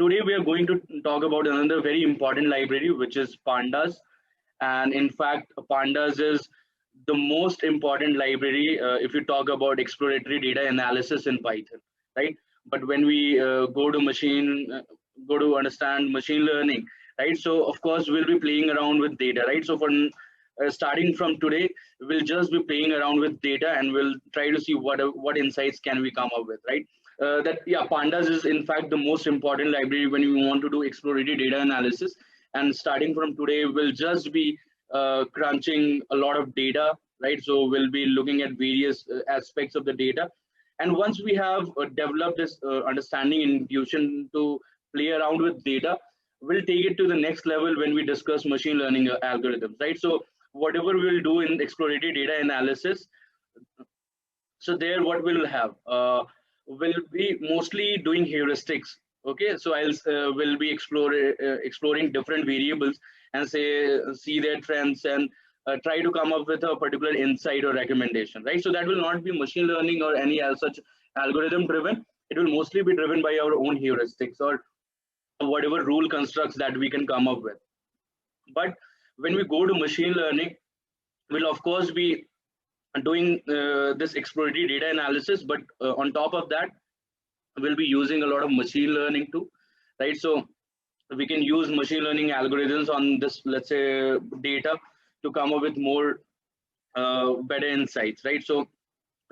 today we are going to talk about another very important library, which is Pandas. And in fact, Pandas is the most important library if you talk about exploratory data analysis in Python, right? But when we go to understand machine learning, right? So of course we'll be playing around with data, right? So for starting from today, we'll just be playing around with data and we'll try to see what insights can we come up with, right? That yeah, Pandas is in fact the most important library when you want to do exploratory data analysis. And starting from today, we'll just be crunching a lot of data, right? So we'll be looking at various aspects of the data. And once we have developed this understanding and intuition to play around with data, we'll take it to the next level when we discuss machine learning algorithms, right? So whatever we'll do in exploratory data analysis, so there what we'll have will be mostly doing heuristics. Okay, so will be exploring different variables and see their trends and try to come up with a particular insight or recommendation, right? So that will not be machine learning or any such algorithm driven. It will mostly be driven by our own heuristics or whatever rule constructs that we can come up with. But when we go to machine learning, we'll of course be doing this exploratory data analysis, but on top of that, we'll be using a lot of machine learning too, right? So we can use machine learning algorithms on this, let's say, data to come up with more better insights, right? So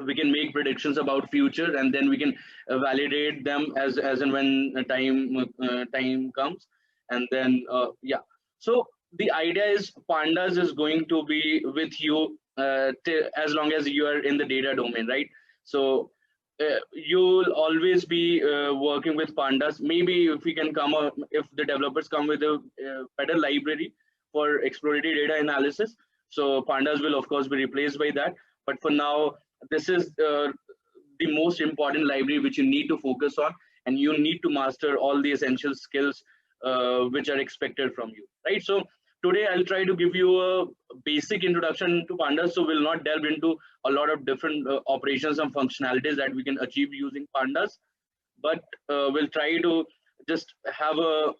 we can make predictions about future, and then we can validate them as and when time comes. And then yeah, so the idea is Pandas is going to be with you as long as you are in the data domain, right? So you'll always be working with Pandas. Maybe if we can come up, if the developers come with a better library for exploratory data analysis, so Pandas will of course be replaced by that. But for now, this is the most important library which you need to focus on, and you need to master all the essential skills which are expected from you, right? So today I'll try to give you a basic introduction to Pandas. So we'll not delve into a lot of different operations and functionalities that we can achieve using Pandas, but we'll try to just have a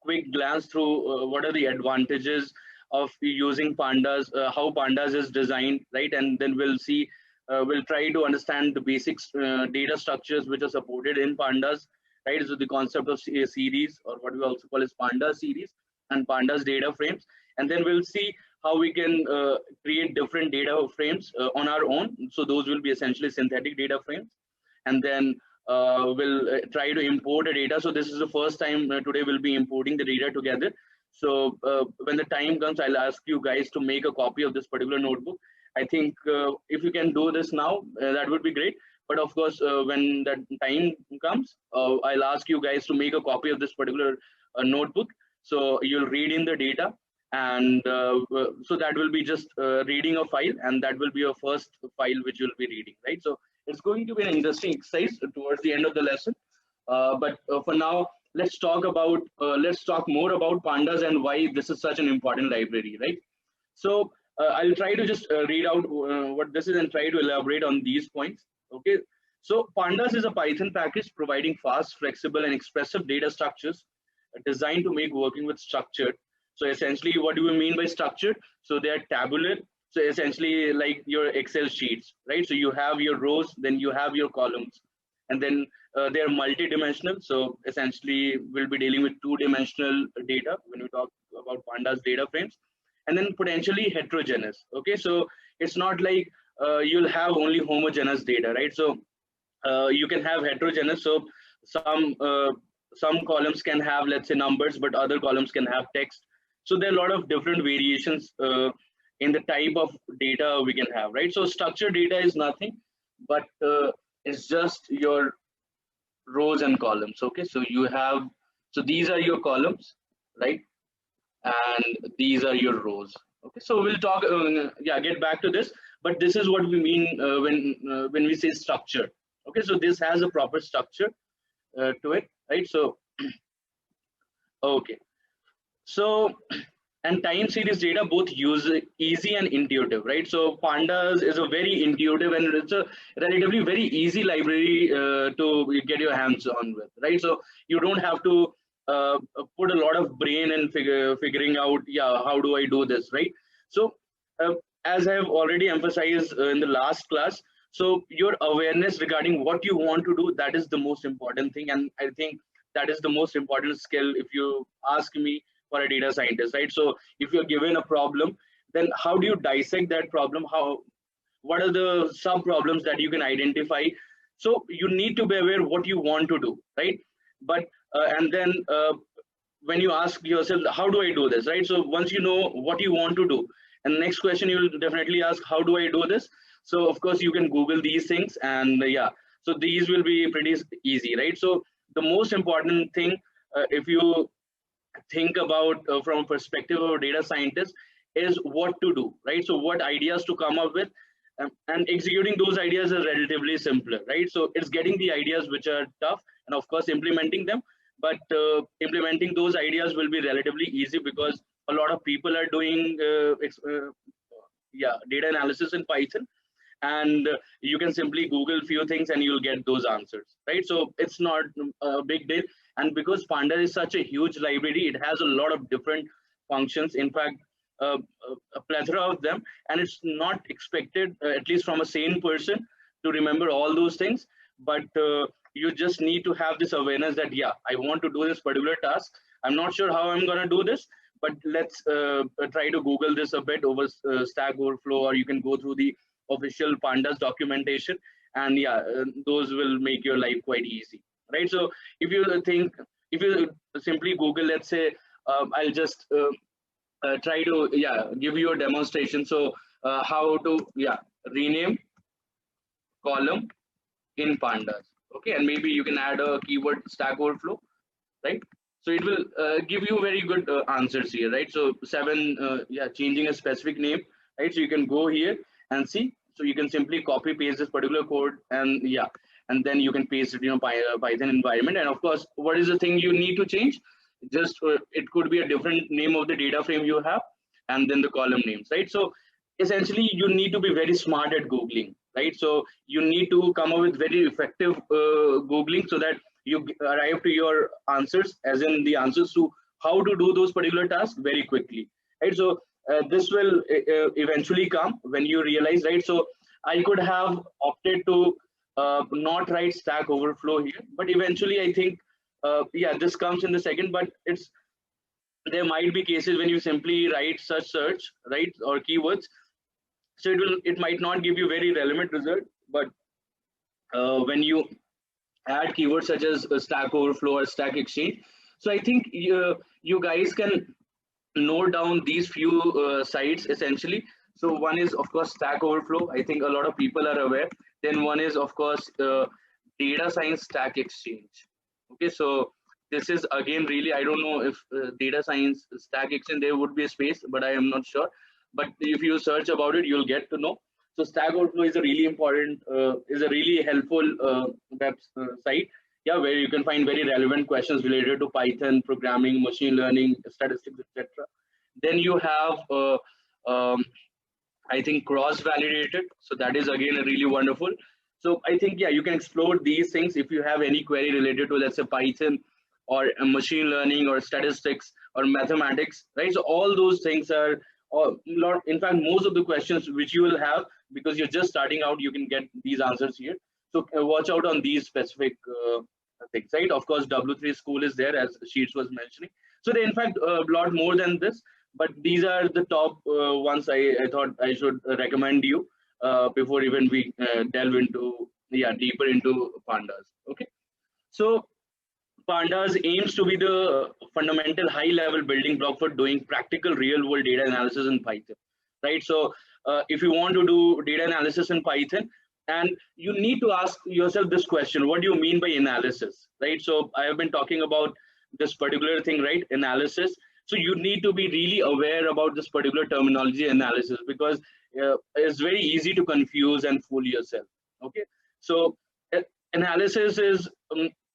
quick glance through what are the advantages of using Pandas, how Pandas is designed, right? And then we'll see, we'll try to understand the basics data structures which are supported in Pandas, right? So the concept of a series, or what we also call as Pandas series and Pandas DataFrames. And then we'll see how we can create different data frames on our own. So those will be essentially synthetic data frames. And then we'll try to import a data. So this is the first time today we'll be importing the data together. So when the time comes, I'll ask you guys to make a copy of this particular notebook. I think if you can do this now, that would be great. But of course, when that time comes, I'll ask you guys to make a copy of this particular notebook. So you'll read in the data, and so that will be just reading a file, and that will be your first file which you'll be reading, right? So it's going to be an interesting exercise towards the end of the lesson. But for now, let's talk more about Pandas and why this is such an important library, right? So I'll try to just read out what this is and try to elaborate on these points. Okay, so Pandas is a Python package providing fast, flexible, and expressive data structures designed to make working with structured. So essentially, what do we mean by structured? So they are tabular. So essentially, like your Excel sheets, right? So you have your rows, then you have your columns, and then they are multi-dimensional. So essentially, we'll be dealing with two-dimensional data when we talk about Pandas data frames, and then potentially heterogeneous. Okay, so it's not like you'll have only homogeneous data, right? So you can have heterogeneous. So some columns can have, let's say, numbers, but other columns can have text. So there are a lot of different variations in the type of data we can have, right? So structured data is nothing but it's just your rows and columns. Okay, so these are your columns, right? And these are your rows. Okay, so we'll talk get back to this, but this is what we mean when we say structure. Okay, so this has a proper structure to it, right? So okay, so and time series data both use easy and intuitive, right? So Pandas is a very intuitive and it's a relatively very easy library to get your hands on with, right? So you don't have to put a lot of brain in figuring out, yeah, how do I do this, right? So uh, as I have already emphasized in the last class, so your awareness regarding what you want to do, that is the most important thing, and I think that is the most important skill if you ask me, for a data scientist, right? So if you're given a problem, then how do you dissect that problem? What are the sub problems that you can identify? So you need to be aware what you want to do, right? But and then when you ask yourself, how do I do this, right? So once you know what you want to do, and the next question you will definitely ask, how do I do this? So of course you can Google these things, and yeah, so these will be pretty easy, right? So the most important thing, if you think about from a perspective of a data scientist, is what to do, right? So what ideas to come up with, and executing those ideas is relatively simpler, right? So it's getting the ideas which are tough, and of course implementing them. But implementing those ideas will be relatively easy because a lot of people are doing yeah, data analysis in Python, and you can simply Google few things and you'll get those answers, right? So it's not a big deal. And because Panda is such a huge library, it has a lot of different functions, in fact a plethora of them, and it's not expected, at least from a sane person, to remember all those things. But you just need to have this awareness that, yeah, I want to do this particular task, I'm not sure how I'm going to do this, but let's try to Google this a bit over Stack Overflow, or you can go through the official Pandas documentation, and yeah, those will make your life quite easy, right? So if you think, if you simply Google, let's say, I'll just try to, yeah, give you a demonstration. So how to, yeah, rename column in Pandas, okay? And maybe you can add a keyword Stack Overflow, right? So it will give you very good answers here, right? So yeah, changing a specific name, right? So you can go here and see. So you can simply copy paste this particular code, and yeah, and then you can paste it, Python environment. And of course, what is the thing you need to change? Just it could be a different name of the data frame you have, and then the column names, right? So essentially, you need to be very smart at Googling, right? So you need to come up with very effective Googling so that you arrive to your answers, as in the answers to how to do those particular tasks very quickly, right? So this will eventually come when you realize, right? So I could have opted to not write Stack Overflow here, but eventually I think, yeah, this comes in the second, but there might be cases when you simply write such search, right, or keywords. So it might not give you very relevant result, but when you add keywords such as Stack Overflow or Stack Exchange, so I think you guys can note down these few sites essentially. So one is of course Stack Overflow. I think a lot of people are aware. Then one is of course Data Science Stack Exchange. Okay, so this is again really, I don't know if Data Science Stack Exchange, there would be a space, but I am not sure. But if you search about it, you'll get to know. So Stack Overflow is a really important, is a really helpful site, yeah, where you can find very relevant questions related to Python, programming, machine learning, statistics, etc. Then you have, I think, cross-validated. So that is again a really wonderful. So I think, yeah, you can explore these things if you have any query related to, let's say, Python or machine learning or statistics or mathematics, right? So all those things are, in fact, most of the questions which you will have, because you're just starting out, you can get these answers here. So watch out on these specific things, right? Of course, W3 School is there, as Sheets was mentioning. So they, in fact, a lot more than this, but these are the top ones I thought I should recommend you before even we delve into, yeah, deeper into Pandas. Okay, so Pandas aims to be the fundamental high-level building block for doing practical real-world data analysis in Python, right? So if you want to do data analysis in Python, and you need to ask yourself this question: what do you mean by analysis, right? So I have been talking about this particular thing, right? Analysis. So you need to be really aware about this particular terminology, analysis, because it's very easy to confuse and fool yourself. Okay, so analysis is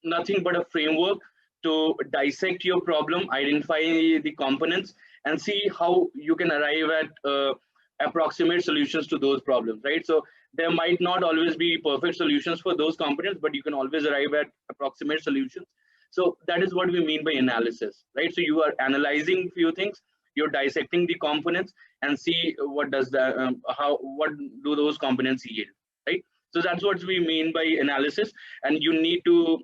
nothing but a framework to dissect your problem, identify the components, and see how you can arrive at approximate solutions to those problems, right? So there might not always be perfect solutions for those components, but you can always arrive at approximate solutions. So that is what we mean by analysis, right? So you are analyzing few things, you're dissecting the components and see what does that, what do those components yield, right? So that's what we mean by analysis, and you need to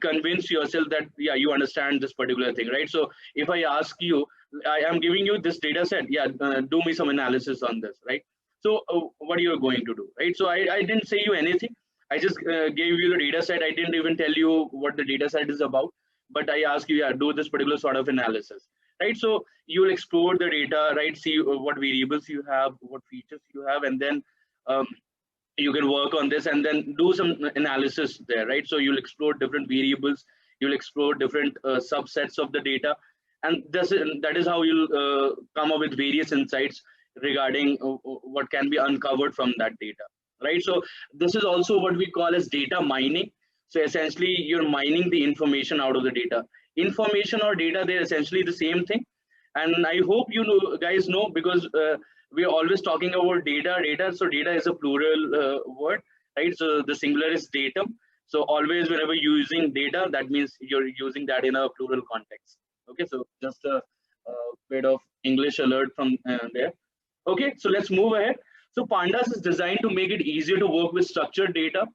convince yourself that yeah, you understand this particular thing, right? So if I ask you, I am giving you this data set, yeah, do me some analysis on this, right? So what are you going to do, right? So I didn't say you anything. I just gave you the data set. I didn't even tell you what the data set is about, but I ask you, yeah, do this particular sort of analysis, right? So you'll explore the data, right? See what variables you have, what features you have, and then um, you can work on this and then do some analysis there, right? So you'll explore different variables, you'll explore different subsets of the data, and that is how you'll come up with various insights regarding what can be uncovered from that data, right? So this is also what we call as data mining. So essentially you're mining the information out of the data. Information or data, they're essentially the same thing, and I hope you know, guys know, because we are always talking about data. So data is a plural word, right? So the singular is datum. So always whenever you're using data, that means you're using that in a plural context. Okay, so just a bit of English alert from there. Okay, so let's move ahead. So Pandas is designed to make it easier to work with structured data,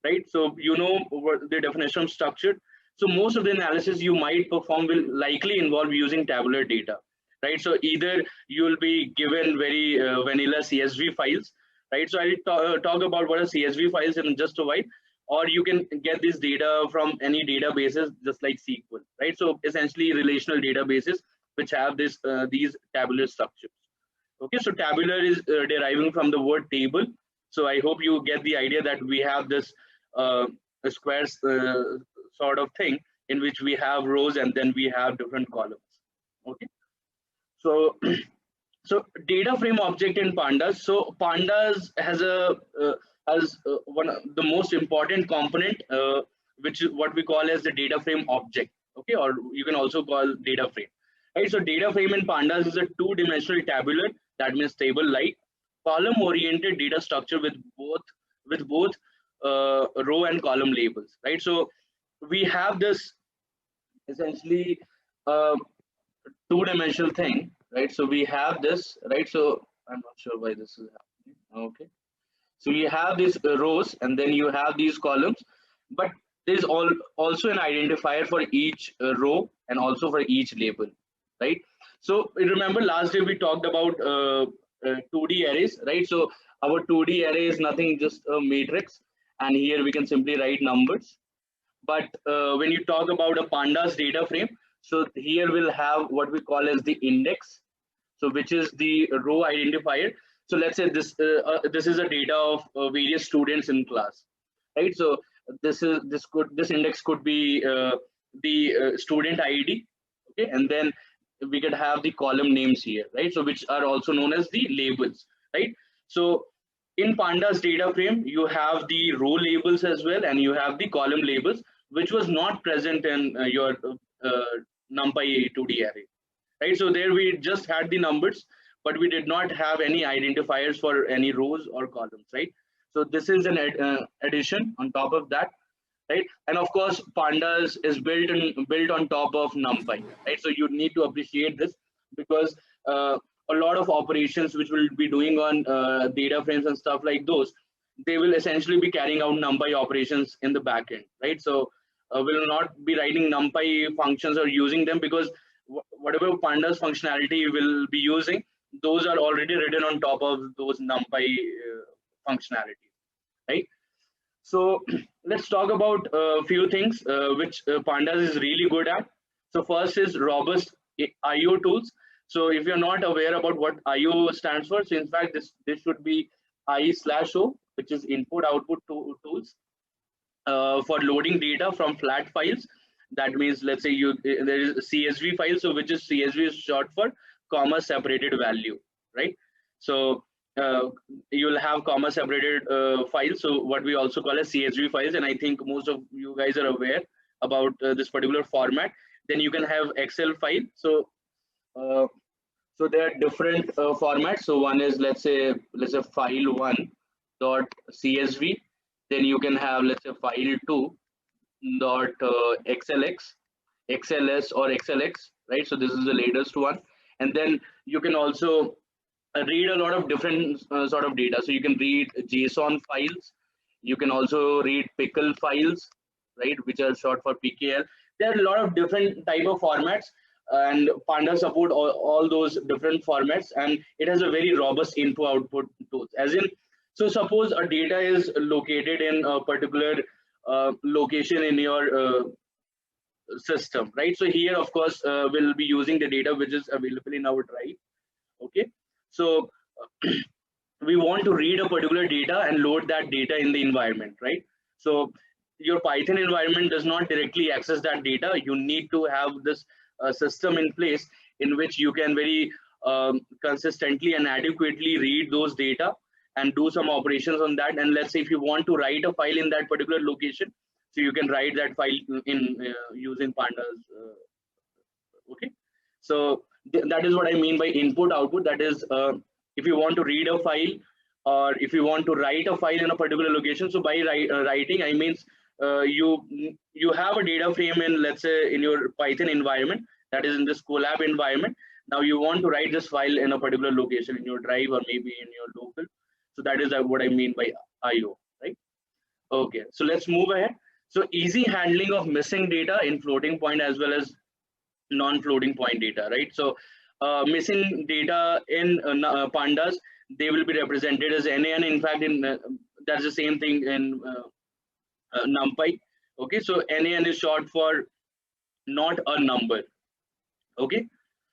right? So you know what the definition of structured. So most of the analysis you might perform will likely involve using tabular data, right? So either you will be given very vanilla CSV files, right? So I'll talk about what are CSV files in just a while, or you can get this data from any databases just like SQL, right? So essentially relational databases which have this these tabular structures. Okay, so tabular is deriving from the word table. So I hope you get the idea that we have this a square sort of thing in which we have rows and then we have different columns. Okay, so so data frame object in Pandas. So Pandas has a one of the most important component, which is what we call as the data frame object. Okay, or you can also call data frame. Right. So data frame in Pandas is a two-dimensional tabular, that means table-like, column-oriented data structure with both row and column labels. Right. So we have this essentially two-dimensional thing, right? So we have this, right? So I'm not sure why this is happening. Okay, so you have these rows and then you have these columns, but there's also an identifier for each row and also for each label, right? So remember last day we talked about 2D arrays, right? So our 2D array is nothing, just a matrix, and here we can simply write numbers. But when you talk about a Pandas data frame, so here we'll have what we call as the index, so which is the row identifier. So let's say this is a data of various students in class, right? So this index could be the student ID, okay, and then we could have the column names here, right? So which are also known as the labels, right? So in Pandas data frame, you have the row labels as well, and you have the column labels, which was not present in your NumPy 2D array, right? So there we just had the numbers, but we did not have any identifiers for any rows or columns, right? So this is an addition on top of that, right? And of course, Pandas is built on top of NumPy, right? So you need to appreciate this, because a lot of operations which we'll be doing on data frames and stuff like those, they will essentially be carrying out NumPy operations in the backend, right? So we'll not be writing NumPy functions or using them, because whatever Pandas functionality we'll be using, those are already written on top of those NumPy functionalities, right? So let's talk about a few things which Pandas is really good at. So first is robust IO tools. So if you're not aware about what IO stands for, so in fact this should be I/O, which is input output tools for loading data from flat files. That means, let's say there is a CSV file, so which is CSV is short for comma separated value, right? So you'll have comma separated files, so what we also call as CSV files, and I think most of you guys are aware about this particular format. Then you can have Excel file. So So there are different formats. So one is, let's say file one dot CSV. Then you can have, let's say, file two dot XLX, XLS or XLX, right? So this is the latest one. And then you can also read a lot of different sort of data. So you can read JSON files. You can also read pickle files, right, which are short for PKL. There are a lot of different type of formats, and Pandas support all those different formats, and it has a very robust input-output tools. As in, so suppose a data is located in a particular location in your system, right? So here, of course, we'll be using the data which is available in our drive. Okay, so we want to read a particular data and load that data in the environment, right? So your Python environment does not directly access that data. You need to have this system in place in which you can very consistently and adequately read those data and do some operations on that. And let's say if you want to write a file in that particular location, so you can write that file in using Pandas. Okay, so that is what I mean by input output. That is, if you want to read a file or if you want to write a file in a particular location. So by writing, I means you have a data frame in, let's say, in your Python environment, that is in this Colab environment. Now you want to write this file in a particular location in your drive or maybe in your local. So that is what I mean by IO, right? Okay, so let's move ahead. So easy handling of missing data in floating point as well as non-floating point data, right? So missing data in Pandas, they will be represented as NaN. In fact, in that's the same thing in NumPy. Okay, so NaN is short for not a number. Okay,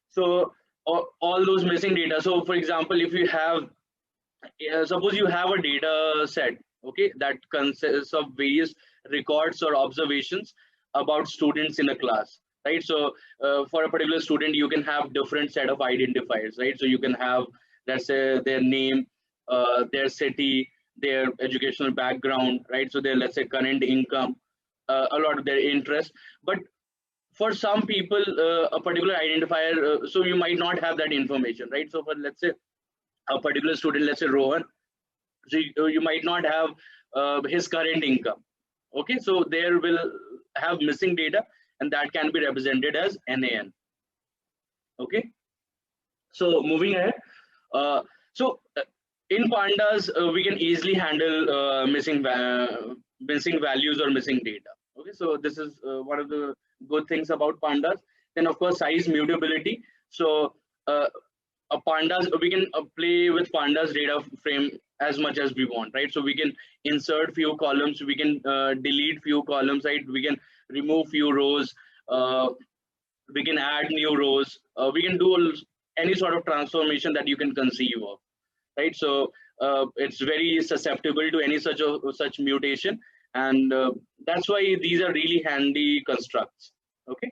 so all those missing data. So for example, if you have suppose you have a data set, okay, that consists of various records or observations about students in a class, right? So for a particular student, you can have different set of identifiers, right? So you can have, let's say, their name, their city, their educational background, right? So their, let's say, current income, a lot of their interest. But for some people, a particular identifier, so you might not have that information, right? So for, let's say, a particular student, let's say Rohan, so you might not have his current income. Okay, so there will have missing data, and that can be represented as NaN. Okay, so moving ahead, in Pandas, we can easily handle missing values or missing data. Okay, so this is one of the good things about Pandas. Then of course, size mutability. So a Pandas, we can play with Pandas data frame as much as we want, right? So we can insert few columns, we can delete few columns, right? We can remove few rows, we can add new rows, we can do any sort of transformation that you can conceive of, right? So it's very susceptible to any such mutation, and that's why these are really handy constructs. Okay,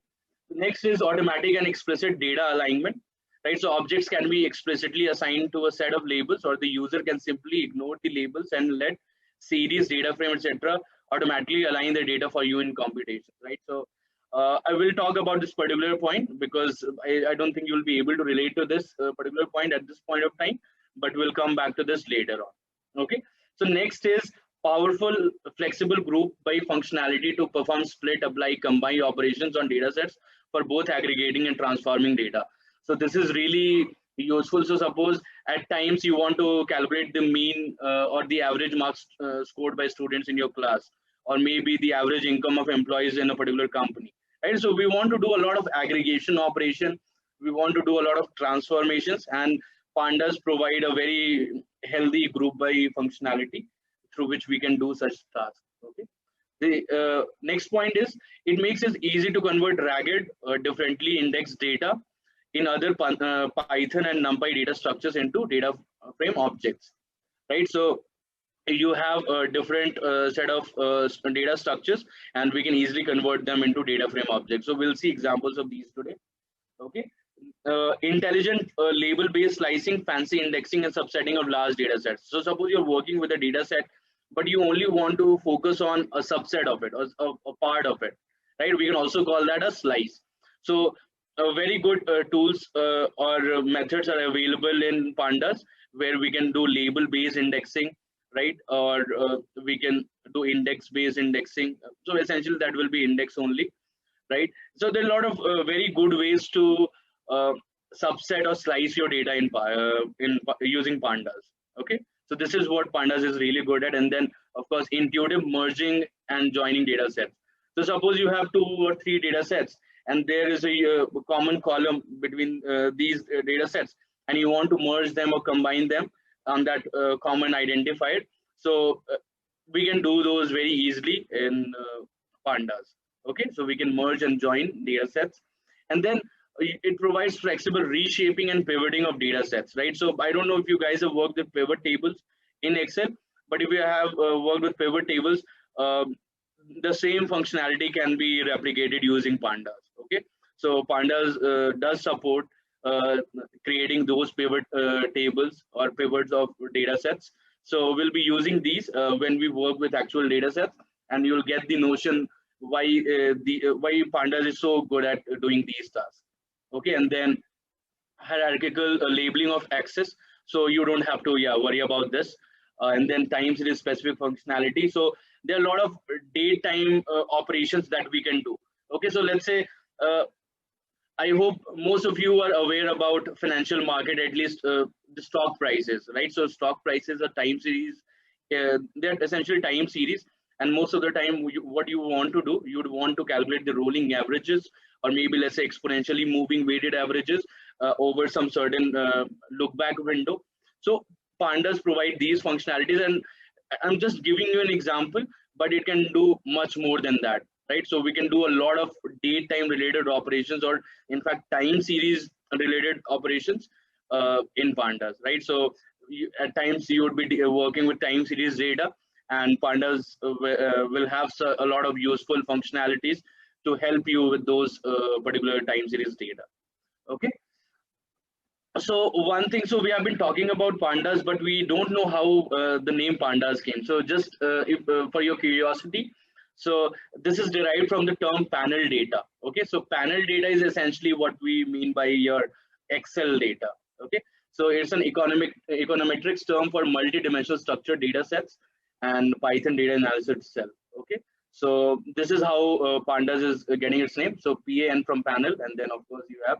next is automatic and explicit data alignment, right? So objects can be explicitly assigned to a set of labels, or the user can simply ignore the labels and let series, data frame, etc. automatically align the data for you in computation, right? So I will talk about this particular point because I don't think you'll be able to relate to this particular point at this point of time, but we'll come back to this later on. Okay, so next is powerful flexible group by functionality to perform split, apply, combine operations on data sets for both aggregating and transforming data. So this is really useful. So suppose at times you want to calculate the mean or the average marks scored by students in your class, or maybe the average income of employees in a particular company, right? So we want to do a lot of aggregation operation, we want to do a lot of transformations, and Pandas provide a very healthy group by functionality through which we can do such tasks. Okay, the next point is it makes it easy to convert ragged differently indexed data in other Python and NumPy data structures into data frame objects, right? So you have a different set of data structures, and we can easily convert them into data frame objects. So we'll see examples of these today. Okay, intelligent label based slicing, fancy indexing, and subsetting of large data sets. So suppose you're working with a data set, but you only want to focus on a subset of it, or a part of it, right? We can also call that a slice. So very good tools or methods are available in Pandas, where we can do label based indexing, right? Or we can do index based indexing. So essentially that will be index only, right? So there are a lot of very good ways to uh, subset or slice your data using Pandas. Okay, so this is what Pandas is really good at. And then of course intuitive merging and joining data sets. So suppose you have 2 or 3 data sets, and there is a common column between these data sets, and you want to merge them or combine them on that common identifier. So we can do those very easily in Pandas. Okay, so we can merge and join data sets, and then it provides flexible reshaping and pivoting of data sets, right? So I don't know if you guys have worked with pivot tables in Excel, but if you have worked with pivot tables, um, the same functionality can be replicated using Pandas. Okay, so Pandas does support uh, creating those pivot tables or pivots of data sets. So we'll be using these when we work with actual data sets, and you'll get the notion why Pandas is so good at doing these tasks. Okay, and then hierarchical labeling of access, so you don't have to worry about this. And then time series specific functionality, so there are a lot of daytime operations that we can do. Okay, so let's say uh, I hope most of you are aware about financial market, at least the stock prices, right? So stock prices are time series. They're essentially time series, and most of the time, what you want to do, you'd want to calculate the rolling averages, or maybe let's say exponentially moving weighted averages over some certain look back window. So Pandas provide these functionalities, and I'm just giving you an example, but it can do much more than that, right? So we can do a lot of daytime related operations, or in fact time series related operations in Pandas, right? So at times you would be working with time series data, and Pandas will have a lot of useful functionalities to help you with those particular time series data. Okay, so one thing, so we have been talking about Pandas, but we don't know how the name Pandas came. So just for your curiosity, so this is derived from the term panel data. Okay, so panel data is essentially what we mean by your Excel data. Okay, so it's an econometrics term for multi-dimensional structured data sets and Python data analysis itself. Okay, so this is how Pandas is getting its name. So PAN from panel, and then of course you have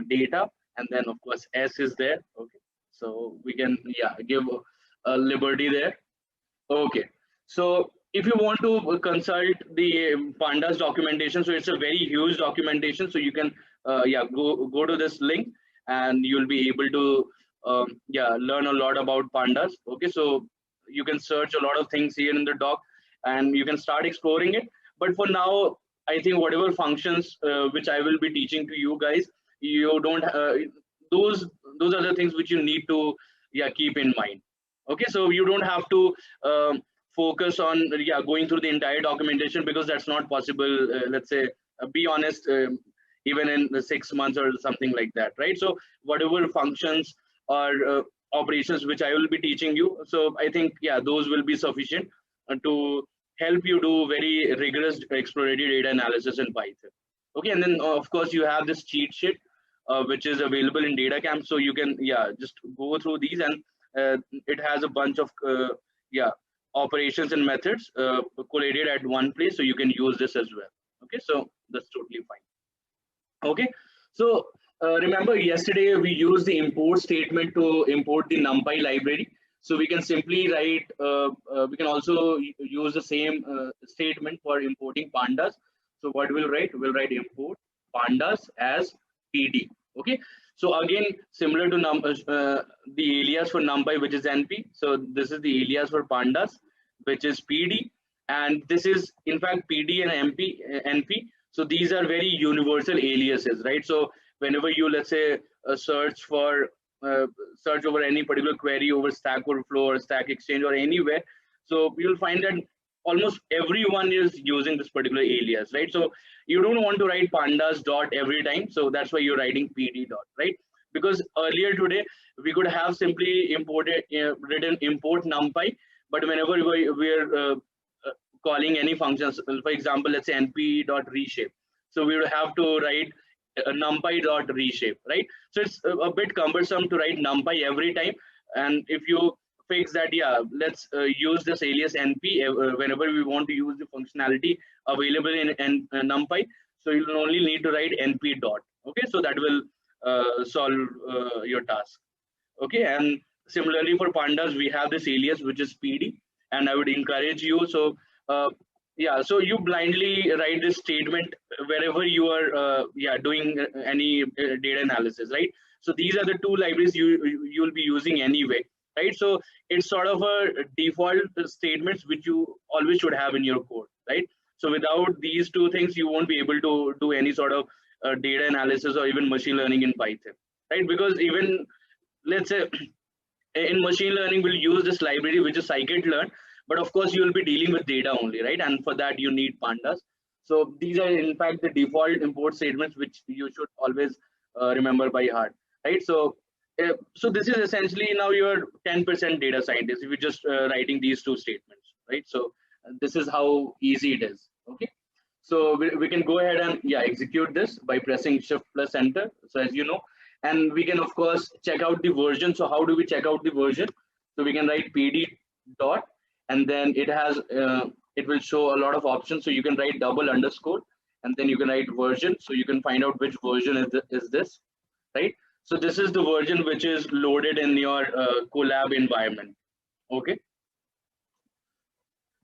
data, and then of course S is there. Okay, so we can give a liberty there. Okay, so if you want to consult the Pandas documentation, so it's a very huge documentation, so you can go to this link, and you'll be able to learn a lot about Pandas. Okay, so you can search a lot of things here in the doc, and you can start exploring it. But for now, I think whatever functions which I will be teaching to you guys, you don't those are the things which you need to keep in mind. Okay, so you don't have to focus on going through the entire documentation, because that's not possible. Let's say be honest, even in the 6 months or something like that, right? So whatever functions or operations which I will be teaching you, so I think those will be sufficient to help you do very rigorous exploratory data analysis in Python. Okay, and then of course you have this cheat sheet which is available in DataCamp, so you can just go through these, and it has a bunch of operations and methods collated at one place, so you can use this as well. Okay, so that's totally fine. Okay, so remember yesterday we used the import statement to import the NumPy library. So we can simply write, we can also use the same statement for importing Pandas. So what we'll write? We'll write import Pandas as PD. Okay, so again, similar to the alias for NumPy, which is NP. So this is the alias for Pandas, which is PD, and this is in fact PD and NP. So these are very universal aliases, right? So whenever you, let's say, search over any particular query over Stack Overflow or Stack Exchange or anywhere, so you'll find that almost everyone is using this particular alias, right? So you don't want to write pandas dot every time, so that's why you're writing PD dot, right? Because earlier today we could have simply written import NumPy, but whenever we're calling any functions, for example, let's say np dot reshape, so we would have to write numpy.reshape, right? So it's a bit cumbersome to write numpy every time. And if you fix that, yeah, let's use this alias np whenever we want to use the functionality available in numpy. So you'll only need to write np dot. Okay, so that will solve your task. Okay, and similarly for pandas, we have this alias which is pd, and I would encourage you. So yeah, so you blindly write this statement wherever you are doing any data analysis, right? So these are the two libraries you'll be using anyway, right? So it's sort of a default statements which you always should have in your code, right? So without these two things, you won't be able to do any sort of data analysis or even machine learning in Python, right? Because even, let's say, in machine learning, we'll use this library which is scikit-learn, but of course you will be dealing with data only, right? And for that you need pandas. So these are in fact the default import statements which you should always remember by heart, right? So so this is essentially now your 10% data scientist if you're just writing these two statements, right? So this is how easy it is. Okay, so we can go ahead and execute this by pressing shift plus enter, so as you know. And we can of course check out the version. So how do we check out the version? So we can write pd dot, and then it has it will show a lot of options. So you can write double underscore, and then you can write version, so you can find out which version is this, right? So this is the version which is loaded in your Colab environment. Okay,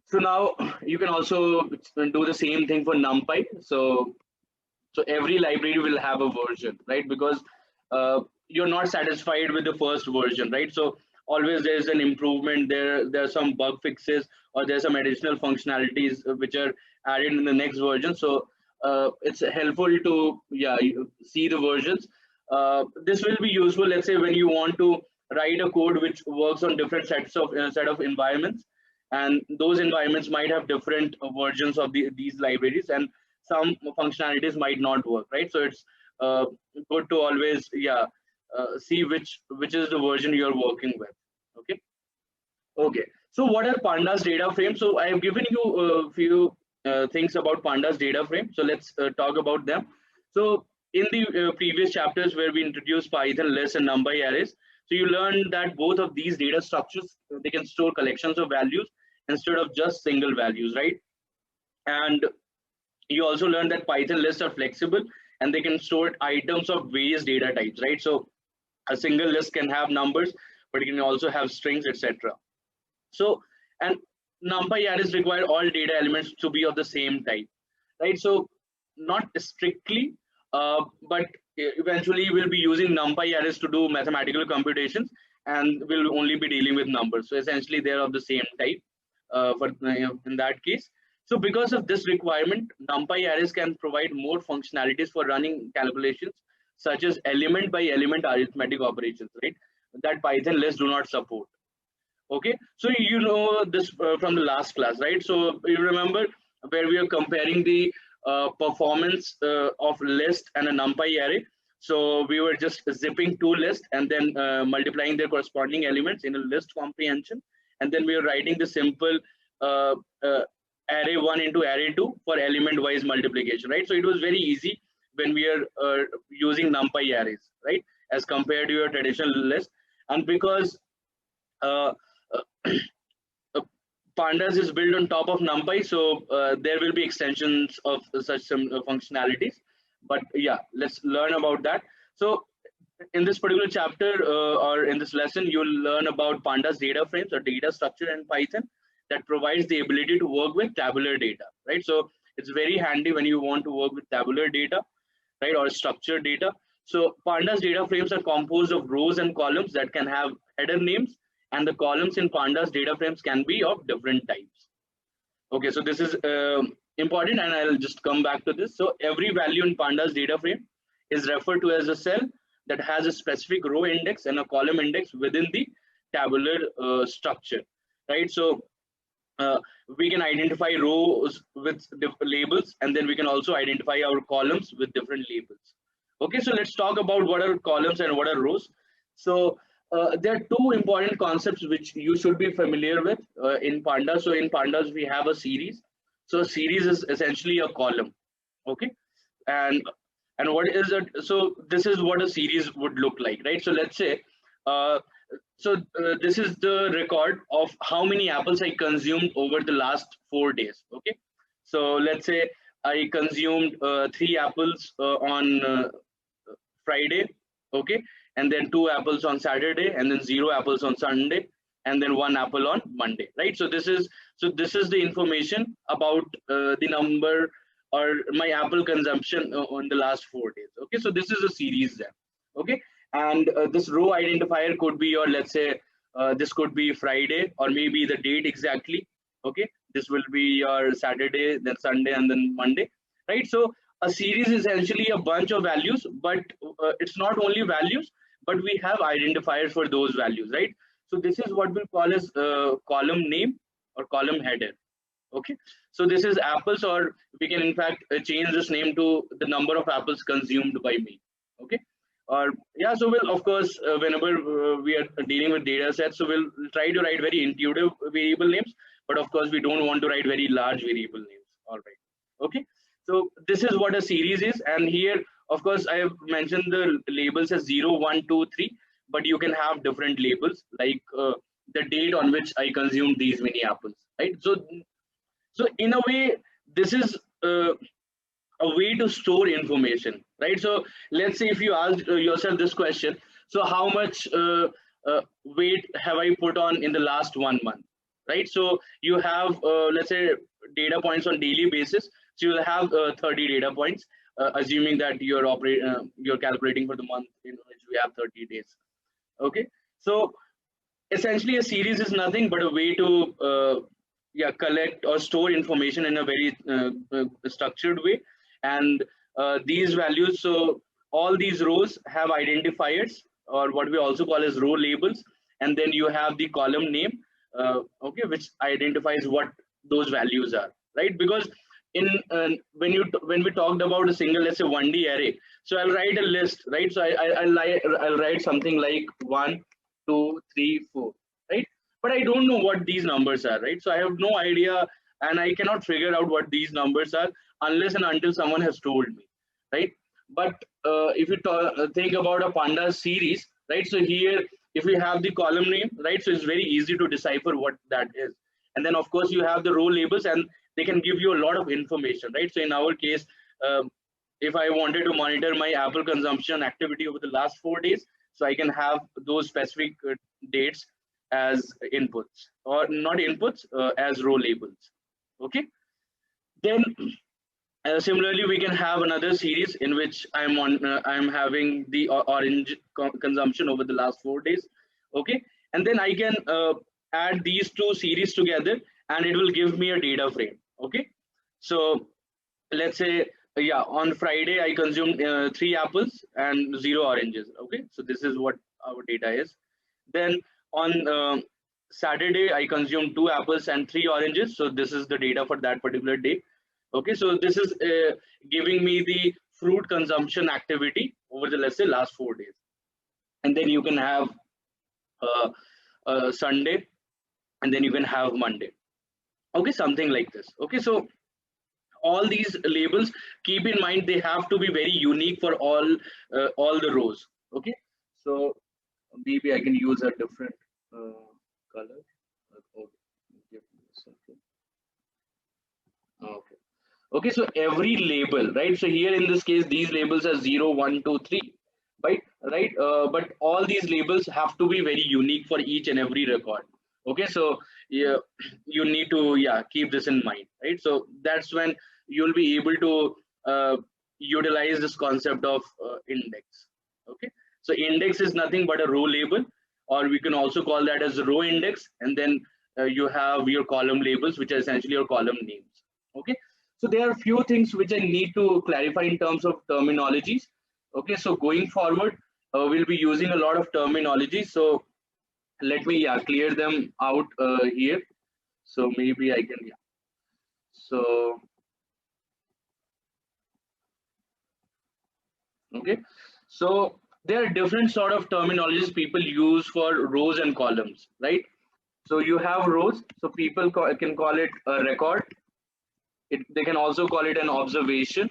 so now you can also do the same thing for NumPy. So every library will have a version, right? Because you're not satisfied with the first version, right? So always there's an improvement, there are some bug fixes, or there's some additional functionalities which are added in the next version. So it's helpful to see the versions. This will be useful, let's say, when you want to write a code which works on different set of environments, and those environments might have different versions of these libraries, and some functionalities might not work, right? So it's good to always see which is the version you're working with. Okay, so what are pandas data frames? So I have given you a few things about pandas data frame, so let's talk about them. So in the previous chapters where we introduced Python lists and NumPy arrays, so you learned that both of these data structures, they can store collections of values instead of just single values, right? And you also learned that Python lists are flexible and they can store items of various data types, right? So a single list can have numbers, but it can also have strings, etc. So, and NumPy arrays require all data elements to be of the same type, right? So not strictly, but eventually we'll be using NumPy arrays to do mathematical computations, and we'll only be dealing with numbers. So essentially they're of the same type in that case. So because of this requirement, NumPy arrays can provide more functionalities for running calculations, such as element by element arithmetic operations, right? That Python lists do not support. Okay, so you know this from the last class, right? So you remember where we are comparing the performance of list and a NumPy array. So we were just zipping two lists and then multiplying their corresponding elements in a list comprehension, and then we were writing the simple array 1 into array 2 for element wise multiplication, right? So it was very easy when we are using NumPy arrays, right, as compared to your traditional list. And because Pandas is built on top of NumPy, so there will be extensions of such some functionalities. But yeah, let's learn about that. So in this particular chapter or in this lesson, you'll learn about Pandas DataFrames, or data structure in Python, that provides the ability to work with tabular data, right? So it's very handy when you want to work with tabular data, right, or structured data. So Pandas data frames are composed of rows and columns that can have header names, and the columns in Pandas data frames can be of different types. Okay, so this is important, and I'll just come back to this. So every value in Pandas data frame is referred to as a cell that has a specific row index and a column index within the tabular structure, right? So we can identify rows with different labels, and then we can also identify our columns with different labels. Okay, so let's talk about what are columns and what are rows. So there are two important concepts which you should be familiar with in Pandas. So in Pandas, we have a series. So a series is essentially a column. Okay, and And what is it? So this is what a series would look like, right? So let's say, uh, this is the record of how many apples I consumed over the last 4 days. Okay, so let's say I consumed 3 apples on Friday, okay, and then 2 apples on Saturday, and then 0 apples on Sunday, and then 1 apple on Monday, right? So this is the information about the number or my apple consumption on the last 4 days. Okay, so this is a series then. Okay, and this row identifier could be your, let's say, this could be Friday or maybe the date exactly. Okay, this will be your Saturday, then Sunday, and then Monday, right? So a series is essentially a bunch of values, but it's not only values, but we have identifiers for those values, right? So this is what we'll call as column name or column header. Okay, so this is apples, or we can in fact change this name to the number of apples consumed by me. Okay, or yeah, so we'll of course whenever we are dealing with data sets, so we'll try to write very intuitive variable names, but of course we don't want to write very large variable names. All right, okay, so this is what a series is, and here of course I have mentioned the labels as 0, 1, 2, 3, but you can have different labels like the date on which I consumed these many apples, right? So in a way, this is a way to store information, right? So let's say if you ask yourself this question, so how much weight have I put on in the last 1 month, right? So you have, let's say, data points on daily basis. So you'll have 30 data points, assuming that you're calculating for the month in which we have 30 days. Okay, so essentially a series is nothing but a way to collect or store information in a very structured way. And these values, so all these rows have identifiers, or what we also call as row labels, and then you have the column name, okay, which identifies what those values are, right? Because in when we talked about a single, let's say 1D array, so I'll write a list, right? So I'll write something like 1, 2, 3, 4, right? But I don't know what these numbers are, right? So I have no idea, and I cannot figure out what these numbers are unless and until someone has told me, right? But if you think about a Pandas series, right? So here, if we have the column name, right? So it's very easy to decipher what that is. And then of course you have the row labels, and they can give you a lot of information, right? So in our case, if I wanted to monitor my Apple consumption activity over the last 4 days, so I can have those specific dates as inputs, or not inputs, as row labels. Okay, then similarly we can have another series in which I'm having the orange consumption over the last 4 days. Okay, and then I can add these two series together, and it will give me a data frame. Okay, so let's say on Friday I consumed 3 apples and 0 oranges. Okay, so this is what our data is. Then on Saturday I consumed 2 apples and 3 oranges, so this is the data for that particular day. Okay, so this is giving me the fruit consumption activity over the, let's say, last 4 days. And then you can have Sunday, and then you can have Monday. Okay, something like this. Okay, so all these labels, keep in mind they have to be very unique for all the rows. Okay, so maybe I can use a different color. Okay. Okay, so every label, right? So here in this case, these labels are 0, 1, 2, 3, right? But all these labels have to be very unique for each and every record. Okay, so yeah, you need to keep this in mind, right? So that's when you'll be able to utilize this concept of index. Okay, so index is nothing but a row label, or we can also call that as row index, and then you have your column labels, which are essentially your column names. Okay, so there are a few things which I need to clarify in terms of terminologies. Okay, so going forward, we'll be using a lot of terminology. So let me clear them out here. So maybe I can So okay, so there are different sort of terminologies people use for rows and columns, right? So you have rows, so people can call it a record. They can also call it an observation.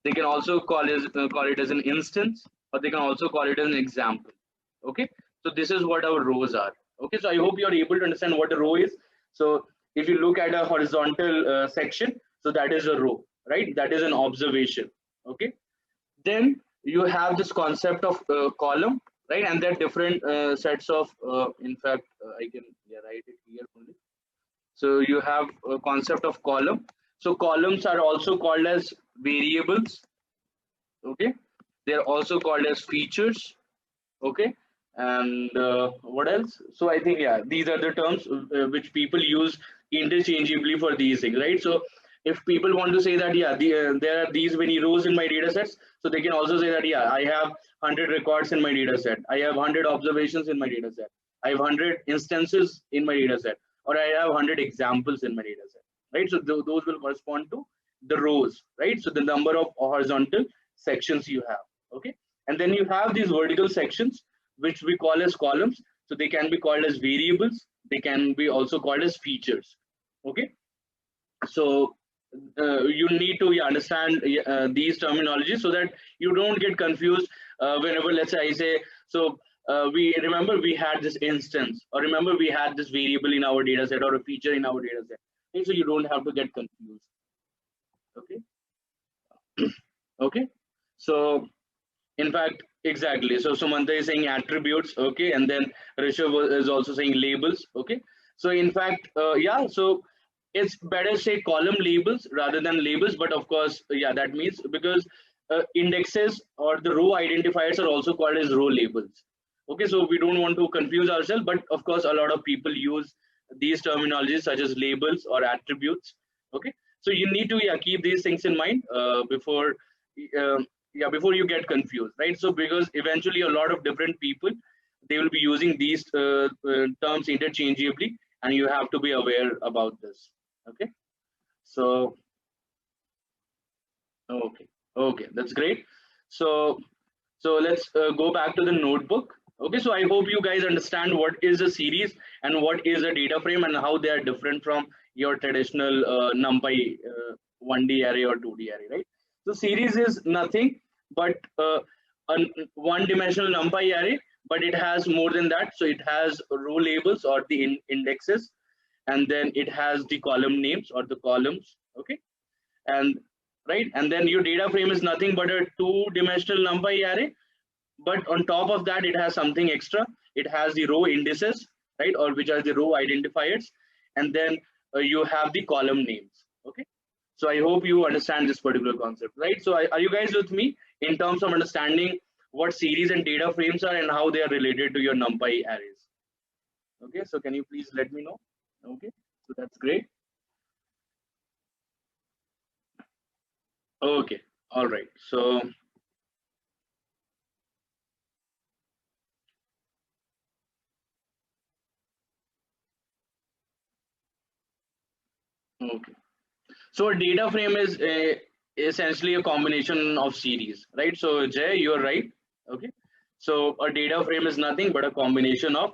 They can also call it as an instance, or they can also call it as an example. Okay, so this is what our rows are. Okay, so I hope you are able to understand what a row is. So if you look at a horizontal section, so that is a row, right? That is an observation. Okay, then you have this concept of column, right? And there are different sets of in fact I can, yeah, write it here only. So you have a concept of column. So columns are also called as variables. Okay, they are also called as features. Okay, and what else? So I think, yeah, these are the terms which people use interchangeably for these things, right? So if people want to say that, yeah, there are these many rows in my data sets, so they can also say that, yeah, I have 100 records in my data set, I have 100 observations in my data set, I have 100 instances in my data set, or I have 100 examples in my data set, right? So those will correspond to the rows, right? So the number of horizontal sections you have. Okay, and then you have these vertical sections which we call as columns. So they can be called as variables, they can be also called as features. Okay, so you need to, yeah, understand these terminologies so that you don't get confused whenever, let's say, I say, so we remember we had this instance, or remember we had this variable in our data set, or a feature in our data set, and so you don't have to get confused. Okay, okay, so in fact, exactly. So Sumanta is saying attributes, okay, and then Rishabh is also saying labels, okay. So in fact, yeah, so it's better say column labels rather than labels, but of course, yeah, that means because indexes or the row identifiers are also called as row labels. Okay, so we don't want to confuse ourselves, but of course, a lot of people use these terminologies such as labels or attributes. Okay, so you need to, yeah, keep these things in mind before. Yeah, before you get confused, right? So because eventually a lot of different people, they will be using these terms interchangeably, and you have to be aware about this. Okay, so okay, okay, that's great. So let's go back to the notebook. Okay, so I hope you guys understand what is a series and what is a data frame and how they are different from your traditional NumPy 1D array or 2D array, right? So series is nothing but a one-dimensional NumPy array, but it has more than that. So it has row labels or the indexes, and then it has the column names or the columns. Okay, and right, and then your data frame is nothing but a two-dimensional NumPy array, but on top of that it has something extra. It has the row indices, right, or which are the row identifiers, and then you have the column names. Okay, so I hope you understand this particular concept, right? So are you guys with me in terms of understanding what series and data frames are and how they are related to your NumPy arrays? Okay, so can you please let me know? Okay, so that's great. Okay, all right, so okay, so a data frame is essentially a combination of series, right? So Jay, you're right. Okay. So a data frame is nothing but a combination of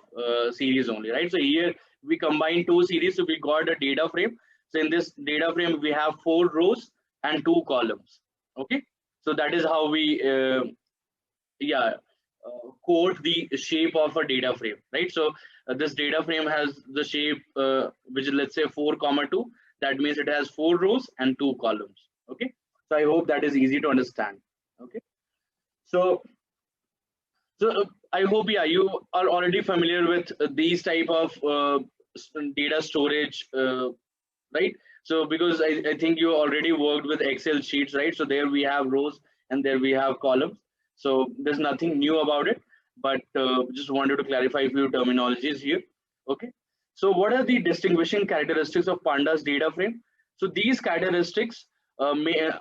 series only, right? So here we combine two series, so we got a data frame. So in this data frame, we have 4 rows and 2 columns. Okay. So that is how we, yeah, code the shape of a data frame, right? So this data frame has the shape which is, let's say, 4 comma 2. That means it has 4 rows and 2 columns. Okay, so I hope that is easy to understand. Okay, so I hope, yeah, you are already familiar with these type of data storage, right? So because I think you already worked with Excel sheets, right? So there we have rows and there we have columns. So there's nothing new about it, but just wanted to clarify a few terminologies here. Okay. So what are the distinguishing characteristics of Pandas data frame? So these characteristics make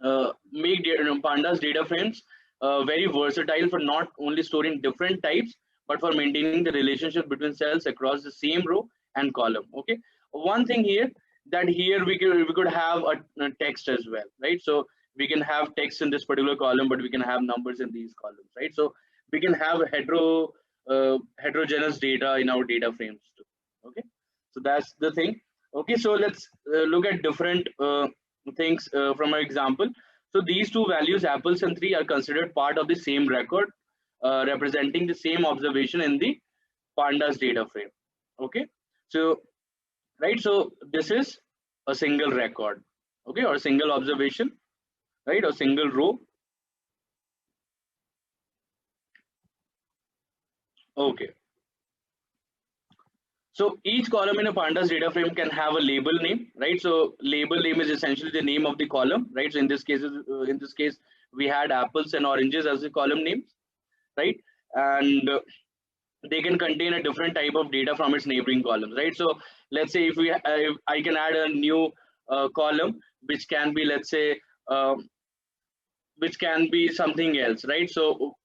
Pandas data frames very versatile for not only storing different types, but for maintaining the relationship between cells across the same row and column. Okay, one thing here, that here we could have a text as well, right? So we can have text in this particular column, but we can have numbers in these columns, right? So we can have heterogeneous data in our data frames too. Okay, so that's the thing. Okay, so let's look at different things from an example. So these two values, apples and 3, are considered part of the same record, representing the same observation in the Pandas data frame. Okay, so right, so this is a single record, okay, or single observation, right, or single row. Okay, so each column in a Pandas data frame can have a label name, right? So label name is essentially the name of the column, right? So in this case, we had apples and oranges as the column names, right? And they can contain a different type of data from its neighboring columns, right? So let's say if I can add a new column which can be, let's say, which can be something else, right? So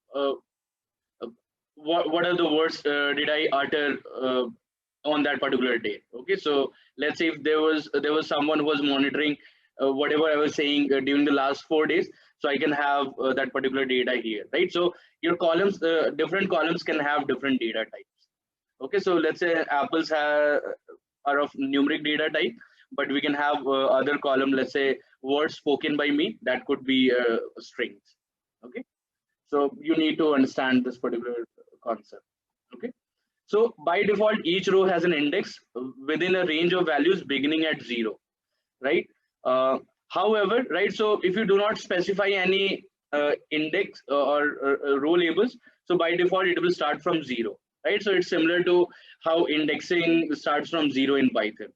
what are the words did I utter on that particular day? Okay, so let's say if there was someone who was monitoring whatever I was saying during the last 4 days, so I can have that particular data here, right? So your columns, different columns can have different data types. Okay, so let's say apples are of numeric data type, but we can have other column, let's say words spoken by me, that could be strings. Okay, so you need to understand this particular concept. Okay, so by default, each row has an index within a range of values beginning at 0, right? However, right, so if you do not specify any index or row labels, so by default it will start from 0, right? So it's similar to how indexing starts from 0 in Python.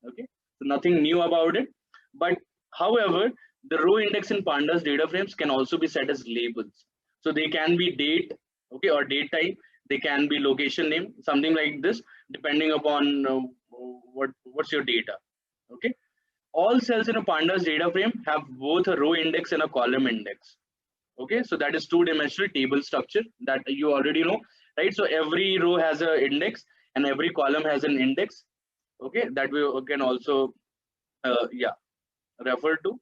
Okay, so nothing new about it. But however, the row index in Pandas data frames can also be set as labels. So they can be date, okay, or date time. They can be location name, something like this, depending upon what's your data. Okay, all cells in a Pandas data frame have both a row index and a column index. Okay, so that is two-dimensional table structure that you already know, right? So every row has an index and every column has an index. Okay, that we can also refer to.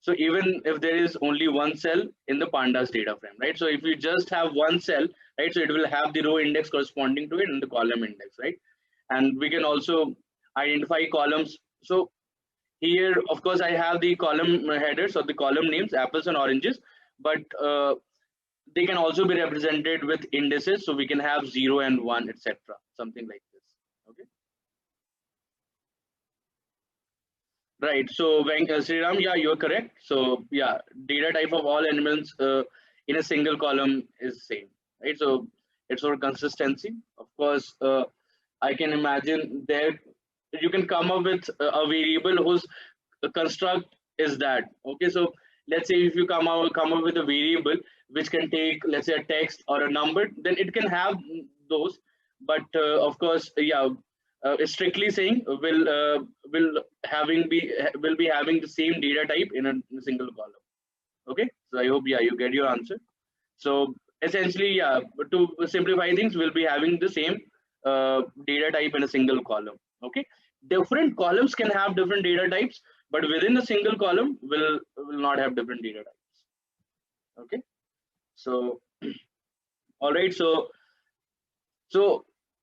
So even if there is only one cell in the Pandas data frame, right? So if you just have one cell, right, so it will have the row index corresponding to it and the column index, right? And we can also identify columns. So here, of course, I have the column headers or the column names, apples and oranges, but they can also be represented with indices. So we can have 0 and 1, etc., something like this. Okay. Right. So Sriram, yeah, you're correct. So yeah, data type of all elements in a single column is same, right? So it's for consistency. Of course, I can imagine there you can come up with a variable whose construct is that. Okay, so let's say if you come up with a variable which can take, let's say, a text or a number, then it can have those. But of course, yeah, strictly saying will be having the same data type in a single column. Okay, so I hope, yeah, you get your answer. So essentially, yeah, to simplify things, we'll be having the same data type in a single column. Okay, different columns can have different data types, but within a single column will not have different data types. Okay, so all right, so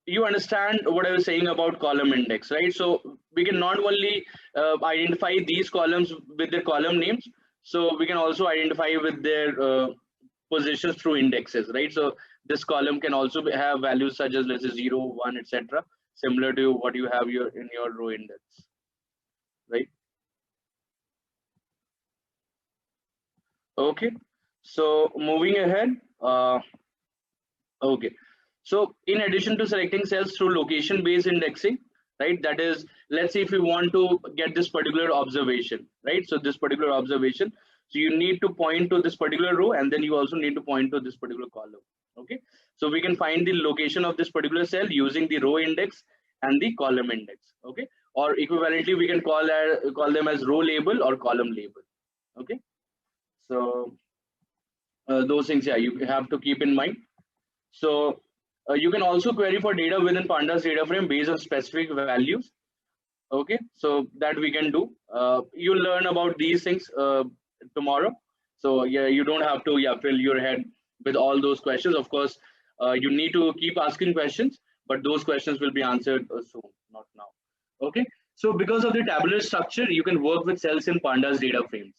you understand what I was saying about column index, right? So we can not only identify these columns with their column names, so we can also identify with their positions through indexes, right? So this column can also have values such as, let's say, 0, 1, etc., similar to what you have in your row index, right? Okay, so moving ahead. Okay, so in addition to selecting cells through location based indexing, right, that is, let's say if you want to get this particular observation, right, so this particular observation, so you need to point to this particular row and then you also need to point to this particular column. Okay, so we can find the location of this particular cell using the row index and the column index. Okay, or equivalently we can call them as row label or column label. Okay, so those things, yeah, you have to keep in mind. So you can also query for data within Pandas data frame based on specific values. Okay, so that we can do. You'll learn about these things tomorrow. So yeah, you don't have to fill your head with all those questions. Of course, you need to keep asking questions, but those questions will be answered soon, not now. Okay, so because of the tabular structure, you can work with cells in Pandas data frames.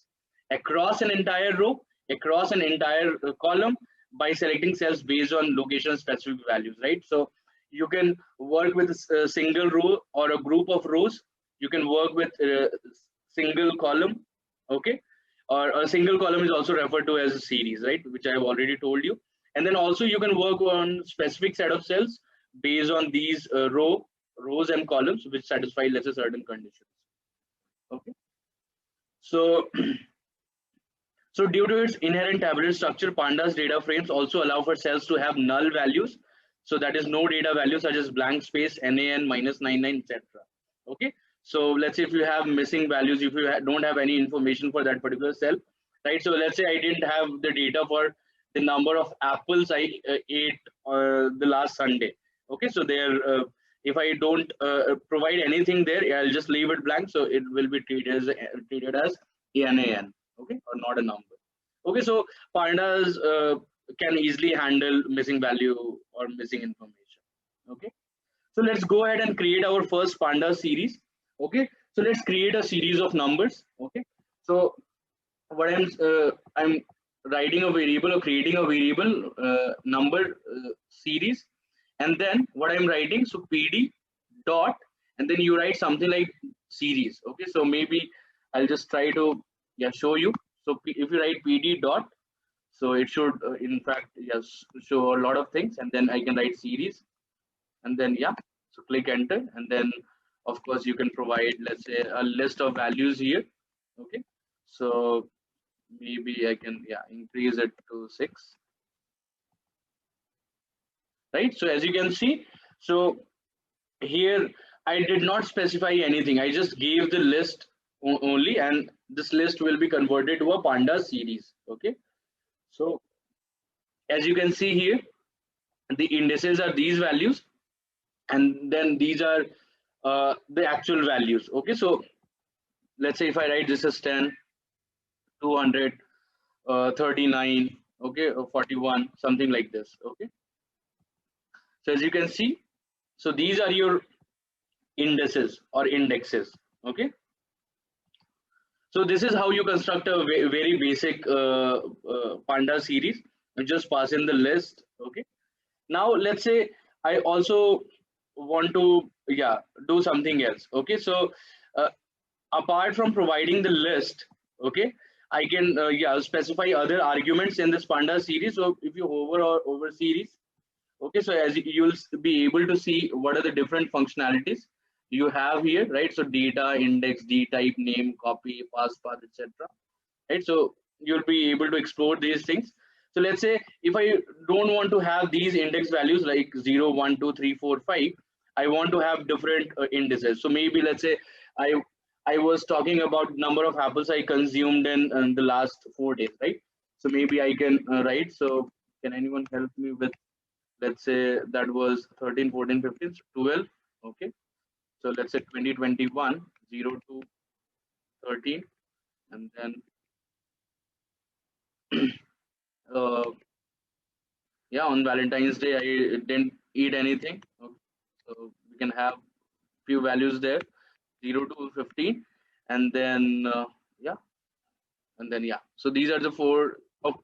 across an entire row, across an entire column by selecting cells based on location specific values, right? So you can work with a single row or a group of rows. You can work with a single column, okay? Or a single column is also referred to as a series, right? Which I have already told you. And then also you can work on specific set of cells based on these rows and columns which satisfy, let's say, certain conditions. Okay. So, so due to its inherent tabular structure, Pandas data frames also allow for cells to have null values. So that is no data value such as blank space, NaN, -99, etc. Okay. So let's say if you have missing values, if you don't have any information for that particular cell, right? So let's say I didn't have the data for the number of apples I ate the last Sunday. Okay. So there, if I don't provide anything there, I'll just leave it blank. So it will be treated as NaN, okay, or not a number. Okay, so pandas can easily handle missing value or missing information. Okay, so let's go ahead and create our first pandas series. Okay, so let's create a series of numbers. Okay, so what I'm writing a variable or creating a variable number series, and then what I'm writing, so pd dot, and then you write something like series. Okay, so maybe I'll just try to show you. So if you write pd dot, so it should in fact show a lot of things, and then I can write series, and then so click enter, and then of course you can provide, let's say, a list of values here. Okay, so maybe I can increase it to 6, right? So as you can see, so here I did not specify anything, I just gave the list only, and this list will be converted to a pandas series. Okay, so as you can see here, the indices are these values, and then these are the actual values. Okay, so let's say if I write this as 10, 200, 39, okay, or 41, something like this. Okay, so as you can see, so these are your indices or indexes. Okay, so this is how you construct a very basic panda series. You just pass in the list. Okay, now let's say I also want to do something else. Okay, so apart from providing the list, okay, I can specify other arguments in this panda series. So if you hover over series, okay, so as you'll be able to see what are the different functionalities you have here, right? So data, index, d type, name, copy, path, etc. Right, so you'll be able to explore these things. So let's say if I don't want to have these index values like 0, 1, 2, 3, 4, 5, I want to have different indices. So maybe let's say I was talking about number of apples I consumed in the last 4 days, right? So maybe I can write. So can anyone help me with, let's say that was 13, 14, 15, 12. Okay, so let's say 2021, 0 to 13, and then on Valentine's Day I didn't eat anything. Okay, so we can have few values there, 0 to 15, and then so these are the 4.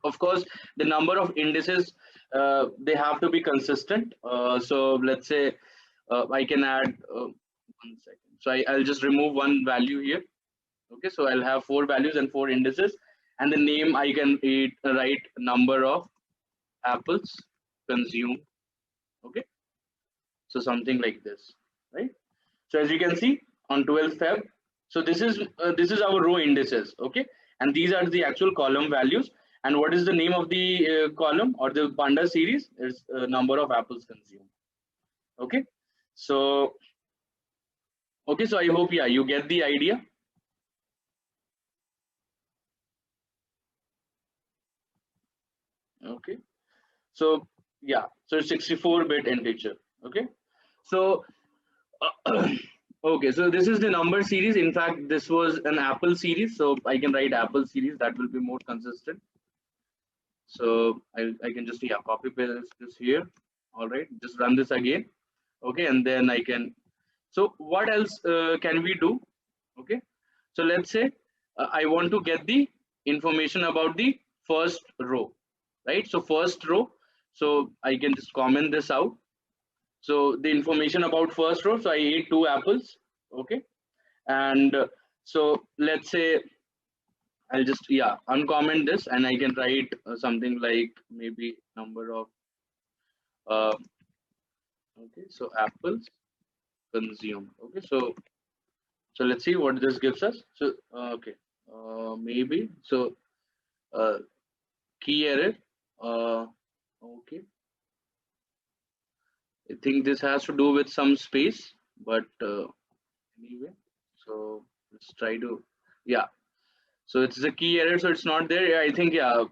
Of course, the number of indices they have to be consistent. So let's say I can add 1 second. So I'll just remove one value here. Okay, so I'll have 4 values and 4 indices, and the name I can write number of apples consumed. Okay, so something like this, right? So as you can see on 12th Feb, so this is our row indices. Okay, and these are the actual column values. And what is the name of the column or the panda series? Is number of apples consumed. Okay, so I hope you get the idea. Okay, so so it's 64-bit integer. Okay, so okay, so this is the number series. In fact, this was an apple series, so I can write apple series. That will be more consistent. So I can just copy paste this here. All right, just run this again. Okay, and then I can. So what else can we do? Okay, so let's say I want to get the information about the first row, right? So first row, so I can just comment this out. So the information about first row, so I ate 2 apples, okay? And so let's say I'll just, yeah, uncomment this, and I can write something like maybe number of, uh, okay, so apples consumed. Okay, so let's see what this gives us. So okay, maybe so uh, key error. Okay, I think this has to do with some space, but anyway, so let's try to, yeah. So it's a key error, so it's not there. Yeah, I think, yeah,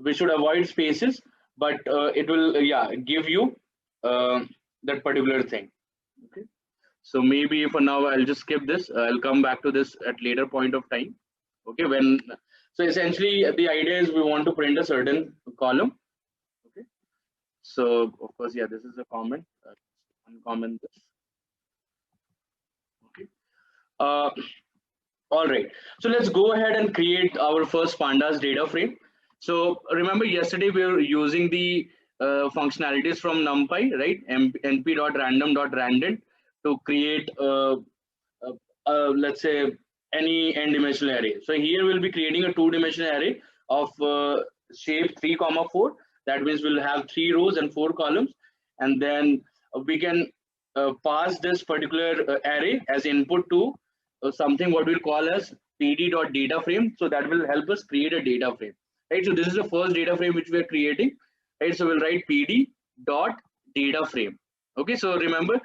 we should avoid spaces, but it will, yeah, give you that particular thing. Okay. So maybe for now I'll just skip this. I'll come back to this at later point of time. Okay, when, so essentially the idea is we want to print a certain column. Okay, so of course, yeah, this is a comment. Uncomment this. Okay. Uh, all right. So let's go ahead and create our first Pandas data frame. So remember yesterday we were using the functionalities from NumPy, right? np.random.random to create let's say any n-dimensional array. So here we'll be creating a 2-dimensional array of shape 3, 4. That means we'll have 3 rows and 4 columns, and then we can pass this particular array as input to something what we'll call as pd.dataframe. So that will help us create a data frame, right? So this is the first data frame which we are creating, right? So we'll write pd.dataframe. Okay, so remember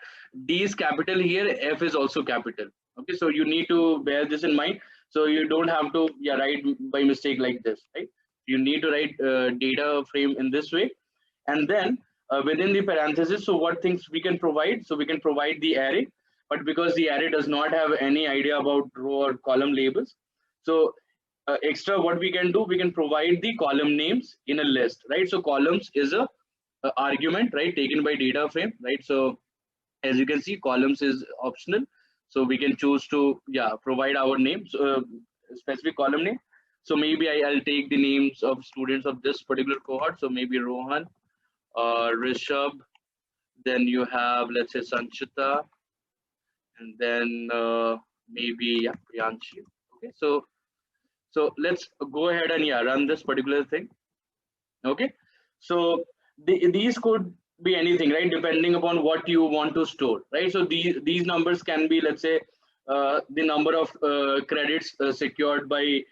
D is capital here, F is also capital. Okay, so you need to bear this in mind. So you don't have to, yeah, write by mistake like this, right? You need to write data frame in this way, and then within the parentheses, so what things we can provide? So we can provide the array, but because the array does not have any idea about row or column labels, so extra what we can do, we can provide the column names in a list, right? So columns is a argument, right, taken by data frame, right? So as you can see, columns is optional, so we can choose to, yeah, provide our names, specific column name. So maybe I'll take the names of students of this particular cohort. So maybe Rohan, Rishabh, then you have, let's say, Sanchita, and then maybe, yeah, Priyanshi. Okay, so let's go ahead and, yeah, run this particular thing. Okay, so these could be anything, right, depending upon what you want to store, right? So these numbers can be, let's say, the number of credits secured by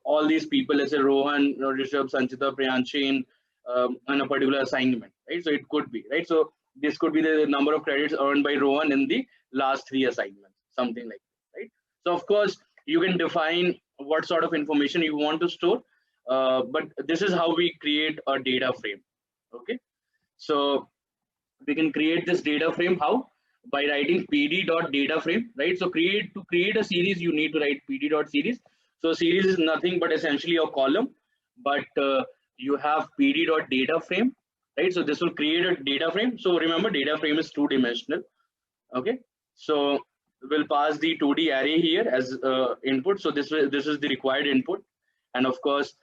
all these people, let's say Rohan, Rishabh, Sanchita, Priyanshi, on a particular assignment, right? So it could be, right? So this could be the number of credits earned by Rohan in the last 3 assignments, something like that, right? So of course you can define what sort of information you want to store, but this is how we create a data frame. Okay, so we can create this data frame how? By writing pd.dataframe, right? So to create a series, you need to write pd.series. So series is nothing but essentially a column, but you have pd.dataframe, right? So this will create a data frame. So remember, data frame is 2-dimensional. Okay, so we'll pass the 2D array here as input. So this is the required input, and of course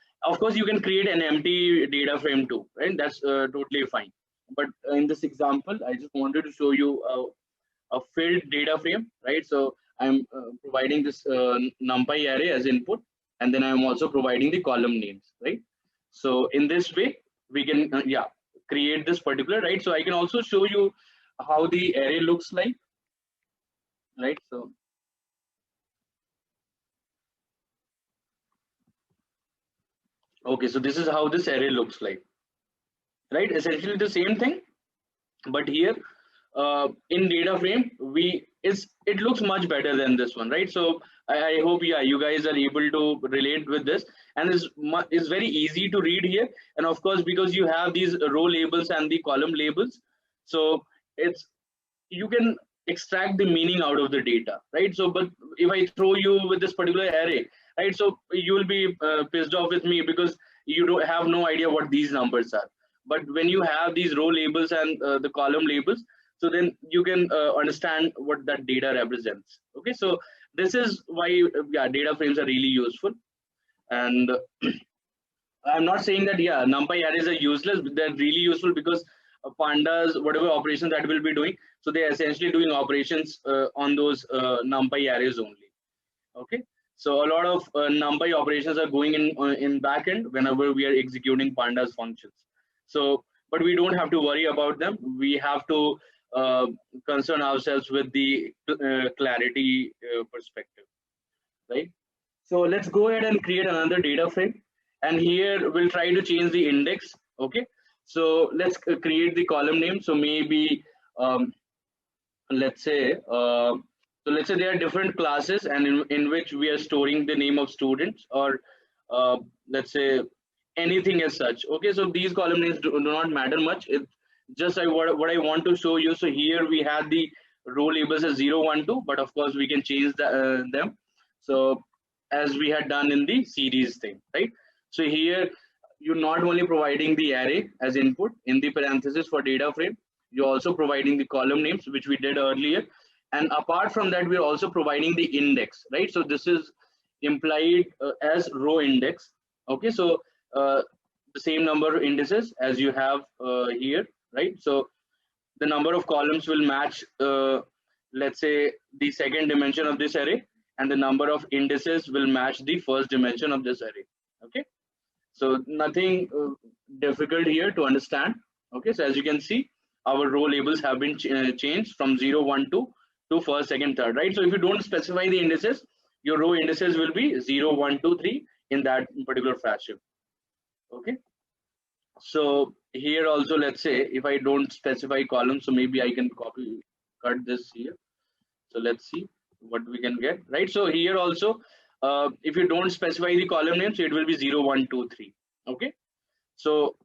you can create an empty data frame too, right? That's totally fine. But in this example, I just wanted to show you a filled data frame, right? So I'm providing this NumPy array as input, and then I'm also providing the column names, right? So in this way, we can, yeah, create this particular, right? So I can also show you how the array looks like, right? So okay, so this is how this array looks like, right? Essentially the same thing, but here in data frame it looks much better than this one, right? So I hope, yeah, you guys are able to relate with this, and is very easy to read here. And of course, because you have these row labels and the column labels, so it's, you can extract the meaning out of the data, right? So but if I throw you with this particular array, right, so you will be pissed off with me because you don't have no idea what these numbers are. But when you have these row labels and the column labels, so then you can understand what that data represents. Okay, so this is why, yeah, data frames are really useful. And I'm not saying that NumPy arrays are useless, but they're really useful because pandas, whatever operations that will be doing, so they're essentially doing operations on those NumPy arrays only. Okay, so a lot of NumPy operations are going in backend whenever we are executing pandas functions. So, but we don't have to worry about them. We have to concern ourselves with the clarity perspective, right? So let's go ahead and create another data frame, and here we'll try to change the index. Okay, so let's create the column name. So maybe let's say let's say there are different classes, and in which we are storing the name of students, or let's say anything as such. Okay, so these column names do not matter much. It just what I want to show you. So here we have the row labels as 0, 1, 2, but of course we can change them. So as we had done in the series thing, right? So here you're not only providing the array as input in the parenthesis for data frame, you're also providing the column names, which we did earlier. And apart from that, we're also providing the index, right? So this is implied as row index. Okay, so the same number of indices as you have here, right? So the number of columns will match, let's say, the second dimension of this array, and the number of indices will match the first dimension of this array. Okay, so nothing difficult here to understand. Okay, so as you can see, our row labels have been changed from 0, 1, 2 to first, second, third, right? So if you don't specify the indices, your row indices will be 0, 1, 2, 3 in that particular fashion. Okay, so here also, let's say if I don't specify columns, so maybe I can cut this here. So let's see what we can get, right? So here also, if you don't specify the column names, it will be 0, 1, 2, 3. Okay, so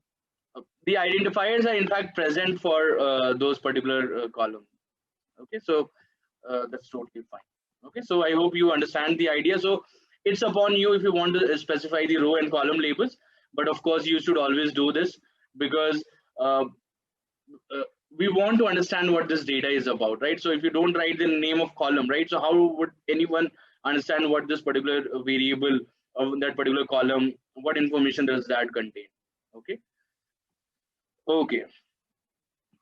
the identifiers are in fact present for those particular columns. Okay, so that's totally fine. Okay, so I hope you understand the idea. So it's upon you if you want to specify the row and column labels, but of course you should always do this, because we want to understand what this data is about, right? So if you don't write the name of column, right, so how would anyone understand what this particular variable of that particular column, what information does that contain? Okay, okay,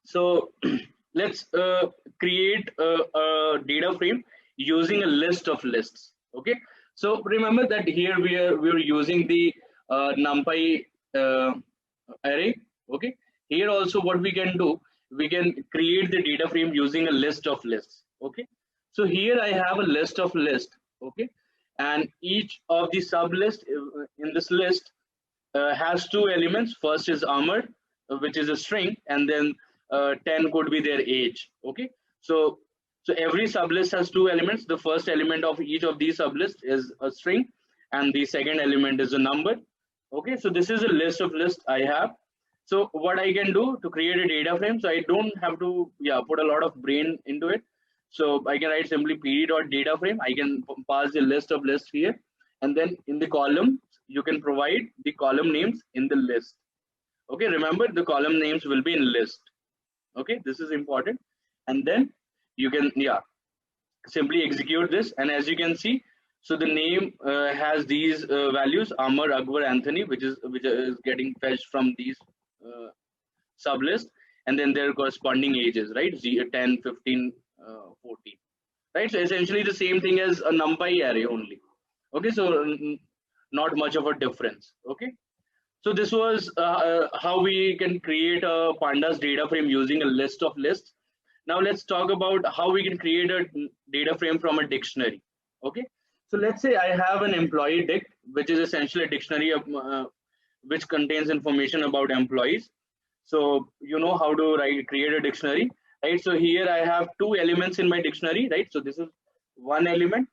so let's create a data frame using a list of lists. Okay, so remember that here we're using the NumPy array. Okay, here also what we can do, we can create the data frame using a list of lists. Okay, so here I have a list of lists. Okay, and each of the sub list in this list has two elements. First is armor, which is a string, and then 10 could be their age. Okay, so every sublist has two elements. The first element of each of these sublists is a string, and the second element is a number. Okay, so this is a list of lists I have. So what I can do to create a data frame, so I don't have to put a lot of brain into it. So I can write simply pd.dataframe. I can pass the list of lists here, and then in the column you can provide the column names in the list. Okay, remember the column names will be in list. Okay, this is important. And then you can simply execute this, and as you can see, so the name has these values: Amar, Akbar, Anthony, which is getting fetched from these sublist, and then their corresponding ages, right? 10, 15, 14, right? So essentially the same thing as a NumPy array only. Okay, so not much of a difference. Okay, so this was how we can create a pandas data frame using a list of lists. Now let's talk about how we can create a data frame from a dictionary. Okay, so let's say I have an employee dict, which is essentially a dictionary of which contains information about employees. So you know how to create a dictionary, right? So here I have two elements in my dictionary, right? So this is one element,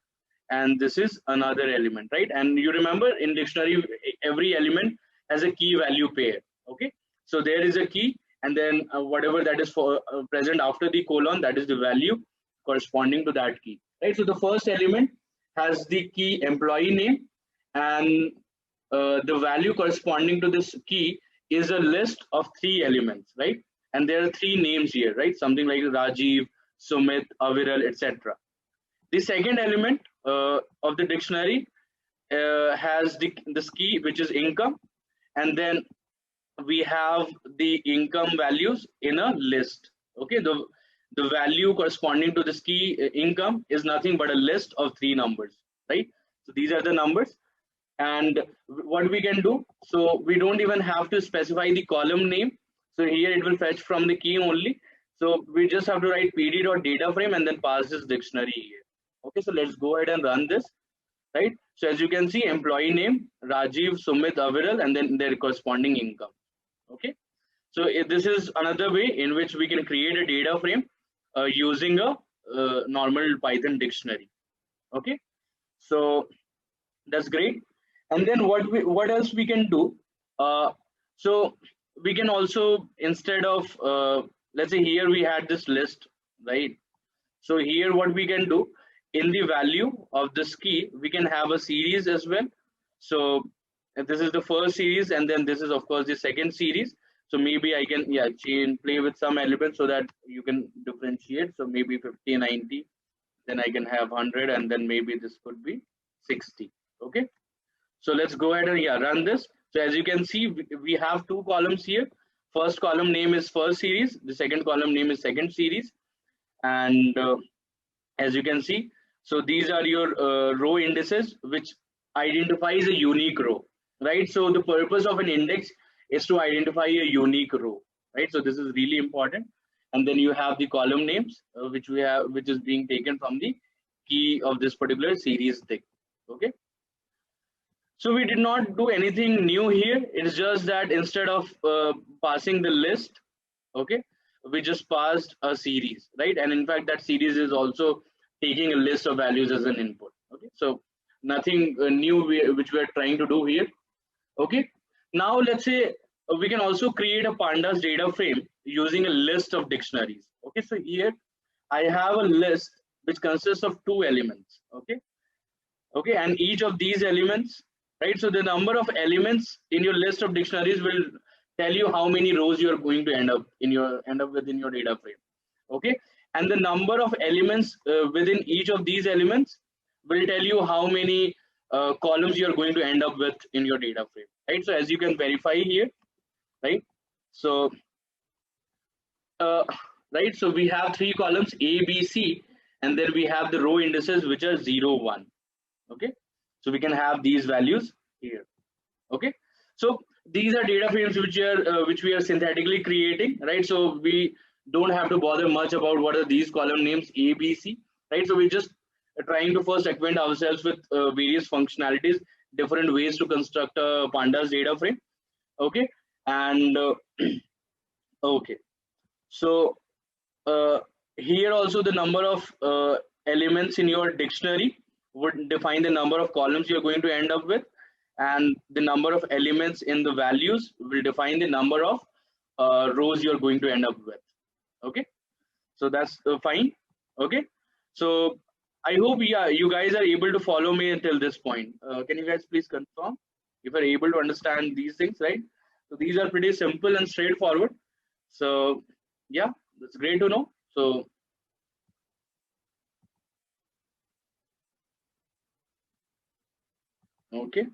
and this is another element, right? And you remember in dictionary, every element has a key value pair. Okay, so there is a key, and then whatever that is for present after the colon, that is the value corresponding to that key, right? So the first element has the key employee name, and the value corresponding to this key is a list of three elements, right? And there are three names here, right? Something like Rajiv, Sumit, Aviral, etc. The second element of the dictionary has this key which is income, and then we have the income values in a list. Okay, the value corresponding to this key income is nothing but a list of 3 numbers, right? So these are the numbers. And what we can do, so we don't even have to specify the column name. So here it will fetch from the key only. So we just have to write pd.dataframe and then pass this dictionary here. Okay, so let's go ahead and run this, right? So as you can see, employee name Rajiv, Sumit, Aviral, and then their corresponding income. Okay, so this is another way in which we can create a data frame using a normal Python dictionary. Okay, so that's great. And then what else we can do? So we can also, instead of let's say here we had this list, right? So here what we can do, in the value of this key we can have a series as well. So this is the first series, and then this is of course the second series. So maybe I can play with some elements so that you can differentiate. So maybe 50, 90, then I can have 100, and then maybe this could be 60. Okay, so let's go ahead and run this. So as you can see, we have 2 columns here. First column name is first series, the second column name is second series. And as you can see, so these are your row indices which identifies a unique row, right? So the purpose of an index is to identify a unique row, right? So this is really important. And then you have the column names which is being taken from the key of this particular series thing. Okay, so we did not do anything new here. It's just that instead of passing the list, okay, we just passed a series, right? And in fact that series is also taking a list of values as an input. Okay, so nothing new which we are trying to do here. Okay, now let's say we can also create a pandas data frame using a list of dictionaries. Okay, so here I have a list which consists of 2 elements. Okay, and each of these elements, right? So the number of elements in your list of dictionaries will tell you how many rows you are going to end up with in your data frame. Okay, and the number of elements within each of these elements will tell you how many columns you are going to end up with in your data frame, right? So as you can verify here, right? So right, so we have 3 columns A, B, C, and then we have the row indices which are 0, 1. Okay, so we can have these values here. Okay, so these are data frames which we are synthetically creating, right? So we don't have to bother much about what are these column names A, B, C, right? So we just trying to first acquaint ourselves with various functionalities, different ways to construct a pandas data frame. Okay, and okay, so here also the number of elements in your dictionary would define the number of columns you're going to end up with, and the number of elements in the values will define the number of rows you're going to end up with. Okay, so that's fine. Okay, so I hope you guys are able to follow me until this point. Can you guys please confirm if you're able to understand these things, right? So these are pretty simple and straightforward. So yeah, that's great to know. So okay.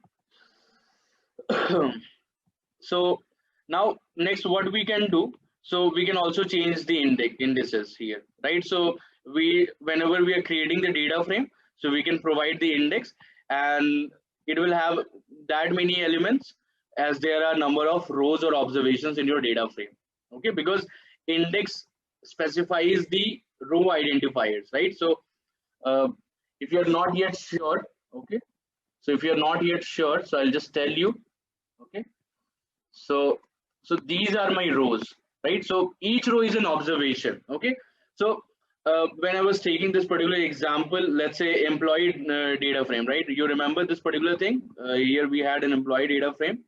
So now next what we can do, so we can also change the indices here, right? So whenever we are creating the data frame, so we can provide the index, and it will have that many elements as there are number of rows or observations in your data frame. Okay, because index specifies the row identifiers, right? So if you're not yet sure, okay, so if you're not yet sure, so I'll just tell you. Okay, so these are my rows, right? So each row is an observation. Okay, so when I was taking this particular example, let's say employee data frame, right? You remember this particular thing? Here we had an employee data frame,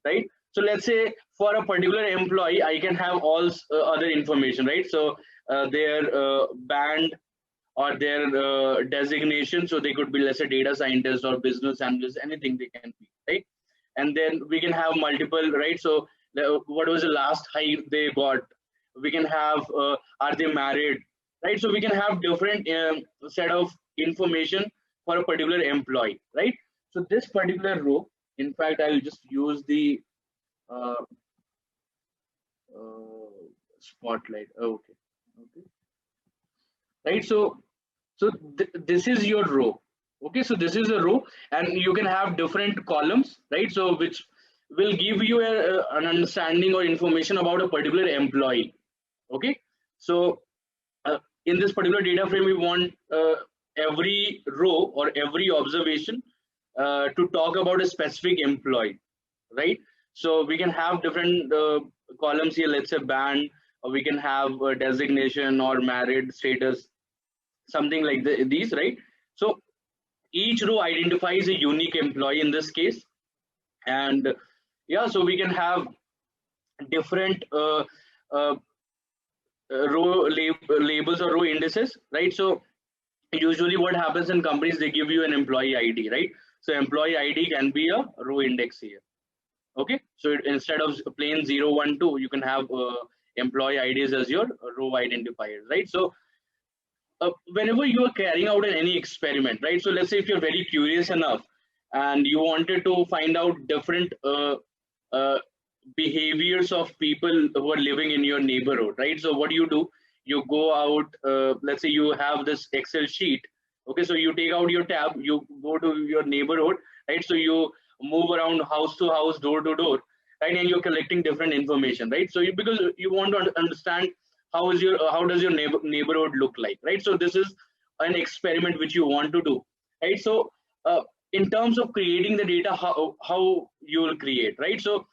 right? So let's say for a particular employee, I can have all other information, right? So their band or their designation, so they could be, let's say, data scientist or business analyst, anything they can be, right? And then we can have multiple, right? So what was the last height they got? We can have are they married, right? So we can have different set of information for a particular employee, right? So this particular row, in fact, I'll just use the uh, spotlight. Okay, okay, right. So this is your row. Okay, so this is a row, and you can have different columns, right? So which will give you an understanding or information about a particular employee. Okay, so in this particular data frame, we want every row or every observation to talk about a specific employee, right? So we can have different columns here, let's say band, or we can have designation or married status, something like these, right? So each row identifies a unique employee in this case. And yeah, so we can have different uh, labels or row indices, right? So usually what happens in companies, they give you an employee ID, right? So employee ID can be a row index here. Okay, so instead of plain 0, 1, 2, you can have employee IDs as your row identifiers, right? So whenever you are carrying out any experiment, right? So let's say if you're very curious enough and you wanted to find out different uh, behaviors of people who are living in your neighborhood, right? So what do? You go out, let's say you have this Excel sheet. Okay, so you take out your tab, you go to your neighborhood, right? So you move around house to house, door to door, right? And you're collecting different information, right? So because you want to understand how does your neighborhood look like, right? So this is an experiment which you want to do, right? So in terms of creating the data, how you will create, right? So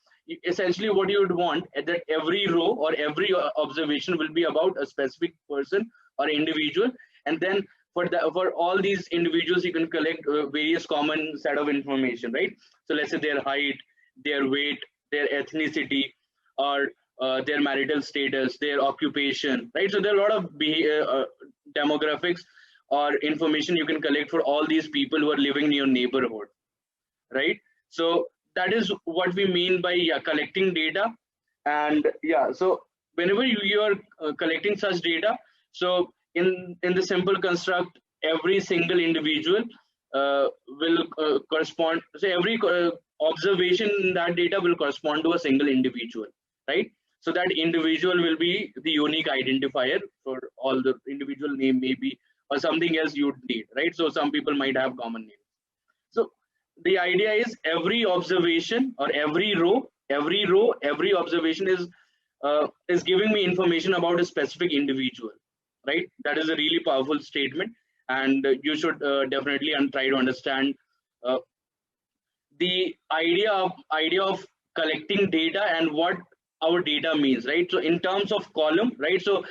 essentially what you would want is that every row or every observation will be about a specific person or individual, and then for all these individuals you can collect various common set of information, right? So let's say their height, their weight, their ethnicity, or their marital status, their occupation, right? So there are a lot of demographics or information you can collect for all these people who are living in your neighborhood, right? So that is what we mean by, yeah, collecting data. And yeah, so whenever you are collecting such data, so in the simple construct, every single individual will correspond, so every observation in that data will correspond to a single individual, right? So that individual will be the unique identifier for all the individual name, maybe, or something else you'd need, right? So some people might have common names. So the idea is every observation or every observation is giving me information about a specific individual, right? That is a really powerful statement, and you should definitely try to understand uh, the idea of collecting data and what our data means, right? So in terms of column, right? So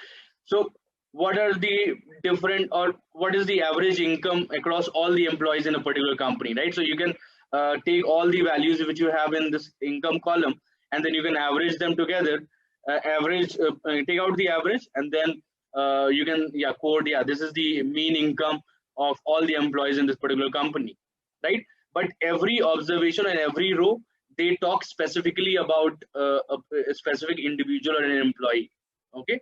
what are the different, or what is the average income across all the employees in a particular company, right? So you can take all the values which you have in this income column, and then you can average them together, take out the average, and then you can, yeah, quote, yeah, this is the mean income of all the employees in this particular company, right? But every observation and every row, they talk specifically about a specific individual or an employee. Okay,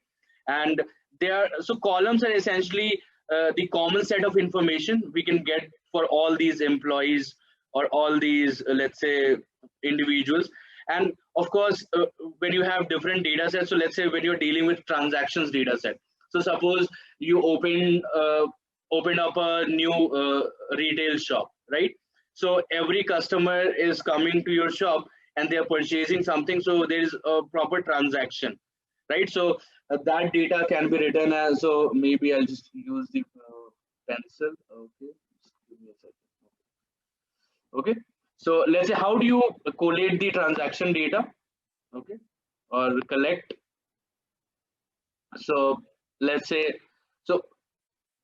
and they are, so columns are essentially the common set of information we can get for all these employees or all these let's say individuals. And of course when you have different data sets, so let's say when you're dealing with transactions data set, so suppose you open up a new retail shop, right? So every customer is coming to your shop and they're purchasing something, so there is a proper transaction, right? So that data can be written as, so maybe I'll just use the pencil. Okay, just give me a second. Okay, so let's say, how do you collate the transaction data? Okay, or collect. So let's say, so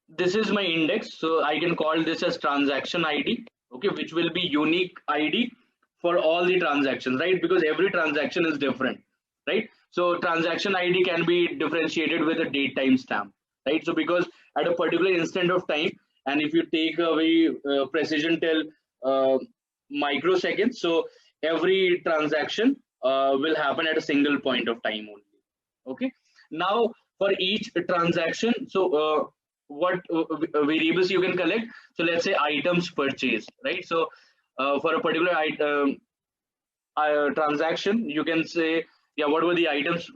this is my index, so I can call this as transaction ID, okay, which will be unique ID for all the transactions, right? Because every transaction is different, right? So transaction ID can be differentiated with a date timestamp, right? So because at a particular instant of time, and if you take away precision till microseconds, so every transaction will happen at a single point of time only. Okay, now for each transaction, so what variables you can collect? So let's say items purchased, right? So for a particular item, transaction, you can say, yeah, what were the items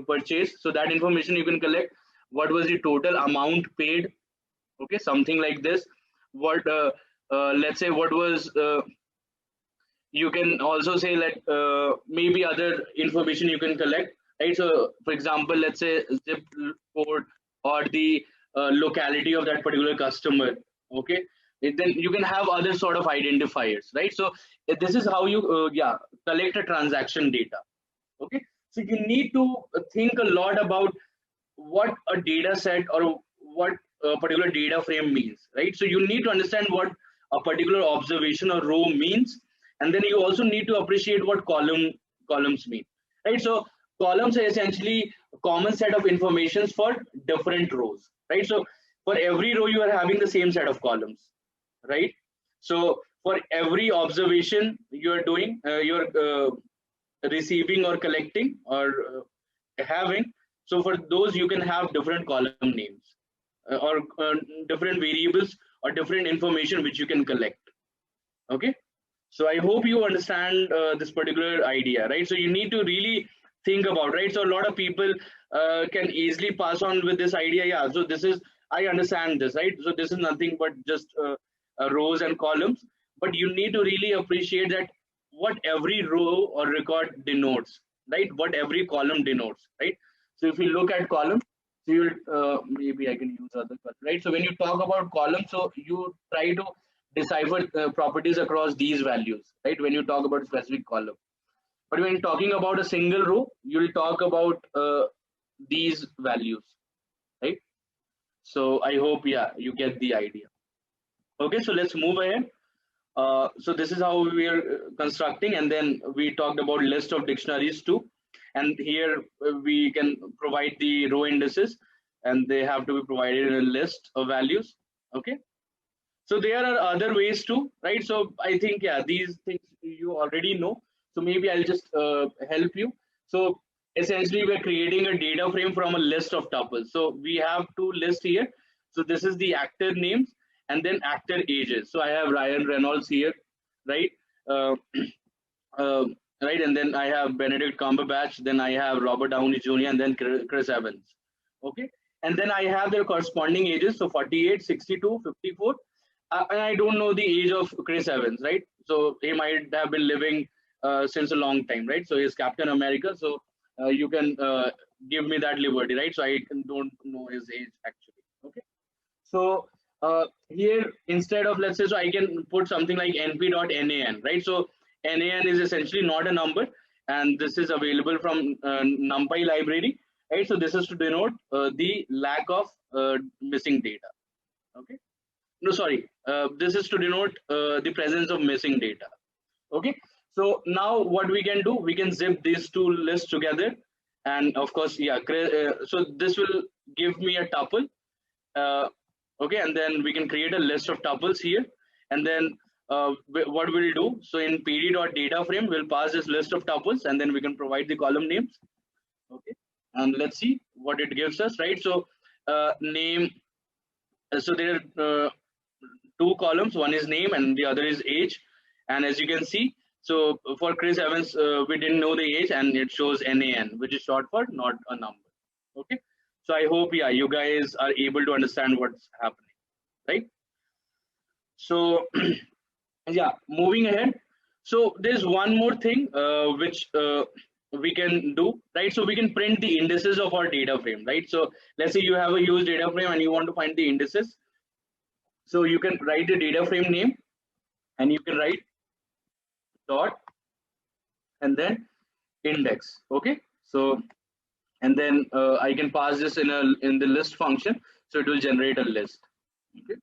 purchased? So that information you can collect. What was the total amount paid? Okay, something like this. What let's say what was you can also say that maybe other information you can collect, right? So for example, let's say zip code or the locality of that particular customer. Okay, then you can have other sort of identifiers, right? So this is how you yeah, collect a transaction data. Okay, so you need to think a lot about what a data set or what a particular data frame means, right? So you need to understand what a particular observation or row means, and then you also need to appreciate what columns mean, right? So columns are essentially a common set of informations for different rows, right? So for every row you are having the same set of columns, right? So for every observation you are doing, you're receiving or collecting or having, so for those you can have different column names or different variables or different information which you can collect. Okay, so I hope you understand this particular idea, right? So you need to really think about, right? So a lot of people can easily pass on with this idea. Yeah, so this is, I understand this, right? So this is nothing but just rows and columns, but you need to really appreciate that what every row or record denotes, right? What every column denotes, right? So if you look at column, so you'll maybe I can use other color, right? So when you talk about column, so you try to decipher properties across these values, right? When you talk about a specific column, but when talking about a single row, you'll talk about these values, right? So I hope, yeah, you get the idea. Okay, so let's move ahead. So this is how we are constructing, and then we talked about list of dictionaries too. And here we can provide the row indices, and they have to be provided in a list of values. Okay, so there are other ways too, right? So I think, yeah, these things you already know. So maybe I'll just help you. So essentially, we're creating a data frame from a list of tuples. So we have two lists here. So this is the actor names and then actor ages. So I have Ryan Reynolds here, right? Uh, uh, right, and then I have Benedict Cumberbatch. Then I have Robert Downey Jr. and then Chris Evans. Okay, and then I have their corresponding ages. So 48, 62, 54. And I don't know the age of Chris Evans, right? So he might have been living since a long time, right? So he's Captain America. So you can give me that liberty, right? So I don't know his age actually. Okay. So here, instead of, let's say, so I can put something like np.nan, right? So nan is essentially not a number, and this is available from NumPy library, right? So this is to denote the lack of missing data. Okay. No, sorry, this is to denote the presence of missing data. Okay, so now what we can do, we can zip these two lists together, and of course, yeah, so this will give me a tuple. Okay, and then we can create a list of tuples here, and then what we'll do, so in pd.dataframe, we'll pass this list of tuples, and then we can provide the column names. Okay, and let's see what it gives us, right? So name, so there are two columns, one is name and the other is age. And as you can see, so for Chris Evans, we didn't know the age, and it shows NAN, which is short for not a number. Okay, so I hope, yeah, you guys are able to understand what's happening, right? So yeah, moving ahead, so there's one more thing which we can do, right? So we can print the indices of our data frame, right? So let's say you have a huge data frame and you want to find the indices. So you can write the data frame name, and you can write dot and then index. Okay, so and then I can pass this in the list function, so it will generate a list. Okay,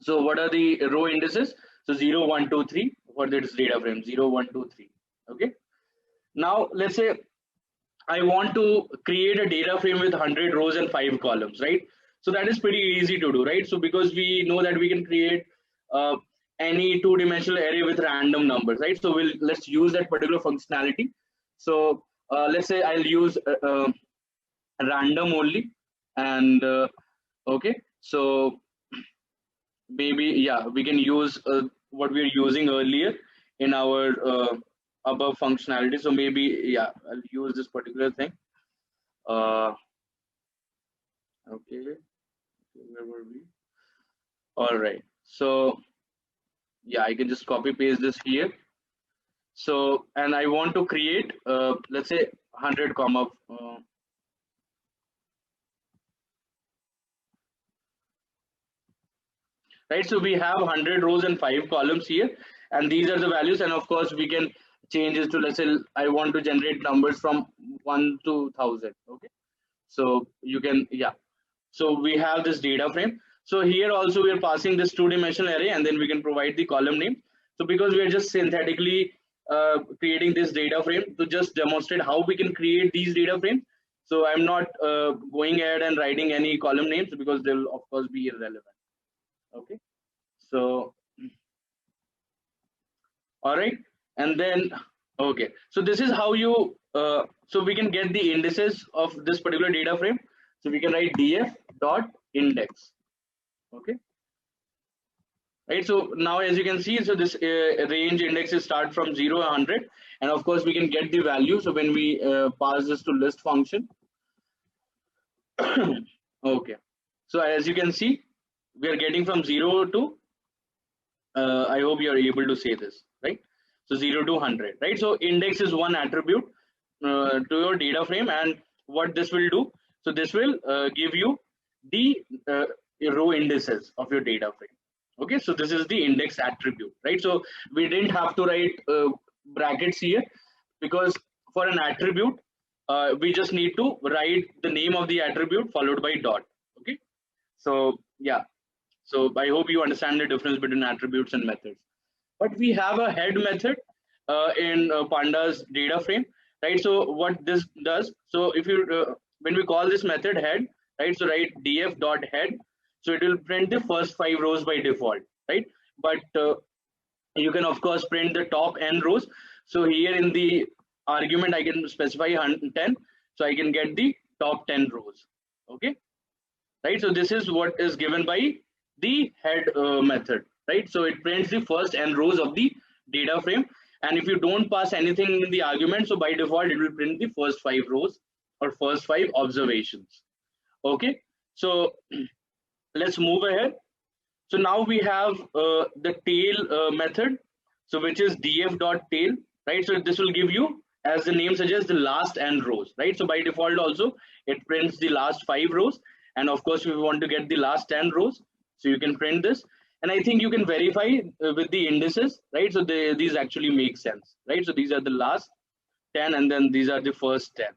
so what are the row indices? So 0, 1, 2, 3 for this data frame, 0, 1, 2, 3. Okay, now let's say I want to create a data frame with 100 rows and 5 columns, right? So that is pretty easy to do, right? So because we know that we can create any two-dimensional array with random numbers, right? So let's use that particular functionality. So let's say I'll use random only, and okay, so maybe, yeah, we can use what we are using earlier in our above functionality. So maybe, yeah, I'll use this particular thing. Okay, where were we? All right, so yeah, I can just copy paste this here. So, and I want to create let's say 100 comma right. So we have 100 rows and 5 columns here, and these are the values. And of course we can change this to, let's say I want to generate numbers from 1 to 1000. Okay, so you can, yeah, so we have this data frame. So here also we are passing this two-dimensional array, and then we can provide the column name. So because we are just synthetically creating this data frame to just demonstrate how we can create these data frames, so I'm not going ahead and writing any column names because they will of course be irrelevant. Okay, so all right, and then okay, so this is how you so we can get the indices of this particular data frame. So we can write df dot index. Okay, right. So now as you can see, so this range indexes start from 0 to 100, and of course we can get the value. So when we pass this to list function okay, so as you can see, we are getting from 0 to I hope you are able to say this, right? So 0 to 100, right? So index is one attribute to your data frame, and what this will do, so this will give you the row indices of your data frame. Okay, so this is the index attribute, right? So we didn't have to write brackets here, because for an attribute we just need to write the name of the attribute followed by dot. Okay, so yeah, so I hope you understand the difference between attributes and methods. But we have a head method in Pandas data frame, right? So what this does, so if you when we call this method head, right? So write df dot head, so it will print the first 5 rows by default, right? But you can of course print the top n rows. So here in the argument I can specify 10, so I can get the top 10 rows. Okay, right? So this is what is given by the head method, right? So it prints the first n rows of the data frame, and if you don't pass anything in the argument, so by default it will print the first 5 rows or first 5 observations. Okay, so let's move ahead. So now we have the tail method, so which is df dot tail, right? So this will give you, as the name suggests, the last n rows, right? So by default also it prints the last 5 rows, and of course we want to get the last 10 rows, so you can print this. And I think you can verify with the indices, right? So these actually make sense, right? So these are the last 10, and then these are the first 10.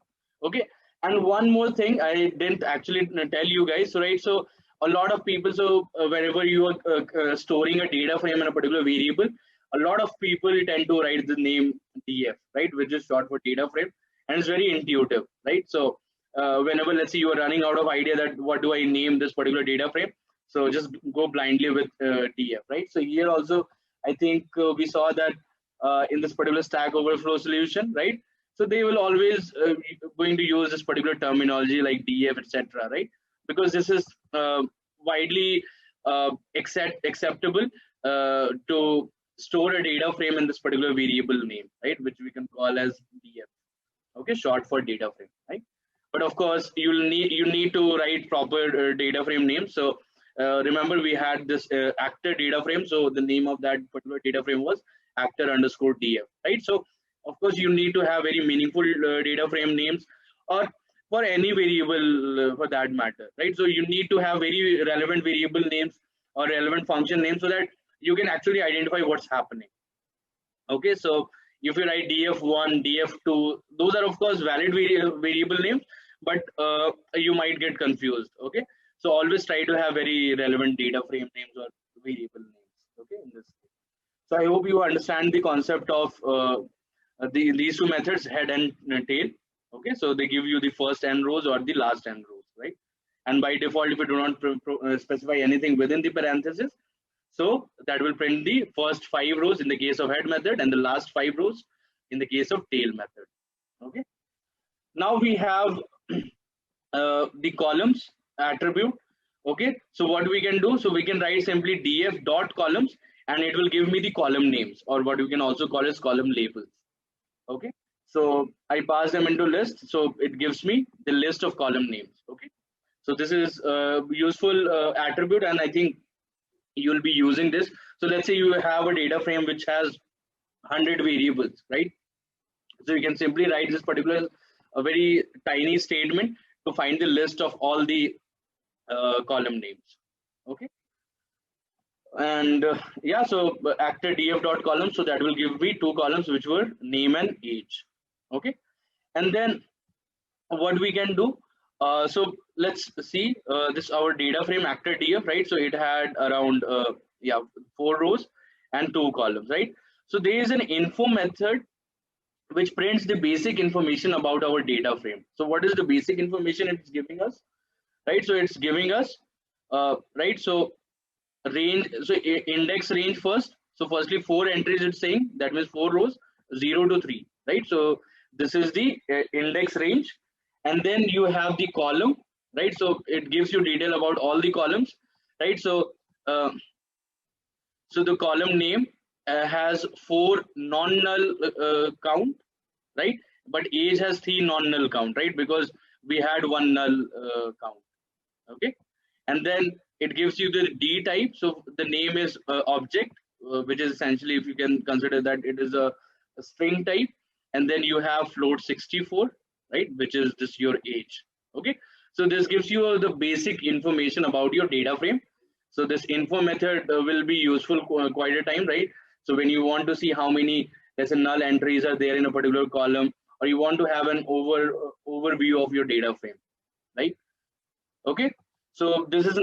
Okay, and one more thing I didn't actually tell you guys, right? So a lot of people, so whenever you are storing a data frame in a particular variable, a lot of people tend to write the name df, right, which is short for data frame, and it's very intuitive, right? So whenever, let's say, you are running out of idea that what do I name this particular data frame, so just go blindly with df, right? So here also I think we saw that in this particular Stack Overflow solution, right? So they will always going to use this particular terminology like df, etc., right? Because this is widely acceptable to store a data frame in this particular variable name, right, which we can call as df, okay, short for data frame, right? But of course you need to write proper data frame name. So remember we had this actor data frame, so the name of that particular data frame was actor underscore df, right? So of course you need to have very meaningful data frame names, or for any variable for that matter, right? So you need to have very relevant variable names or relevant function names, so that you can actually identify what's happening. Okay, so if you write df1, df2, those are of course valid variable names, but you might get confused. Okay, so always try to have very relevant data frame names or variable names. Okay, in this case. So I hope you understand the concept of these two methods, head and tail. Okay, so they give you the first n rows or the last n rows, right? And by default, if you do not specify anything within the parenthesis, so that will print the first 5 rows in the case of head method and the last 5 rows in the case of tail method. Okay, now we have the columns attribute. Okay, so what we can do, so we can write simply df dot columns, and it will give me the column names, or what you can also call as column labels. Okay, so I pass them into list, so it gives me the list of column names. Okay, so this is a useful attribute, and I think you'll be using this. So let's say you have a data frame which has 100 variables, right? So you can simply write this particular a very tiny statement to find the list of all the column names. Okay, and yeah, so actor df dot column, so that will give me two columns which were name and age. Okay, and then what we can do, so let's see, this our data frame actor df, right? So it had around yeah, 4 rows and 2 columns, right? So there is an info method which prints the basic information about our data frame. So what is the basic information it's giving us, right? So it's giving us right, so range, so index range first. So firstly 4 entries it's saying, that means 4 rows, 0 to 3, right? So this is the index range, and then you have the column, right? So it gives you detail about all the columns, right? So so the column name has 4 non-null count, right? But age has 3 non-null count, right? Because we had 1 null count. Okay, and then it gives you the D type. So the name is object, which is essentially, if you can consider that it is a string type, and then you have float 64, right? Which is just your age. Okay, so this gives you the basic information about your data frame. So this info method will be useful quite a time, right? So when you want to see how many, let's say, null entries are there in a particular column, or you want to have an overview of your data frame, right? Okay, so this is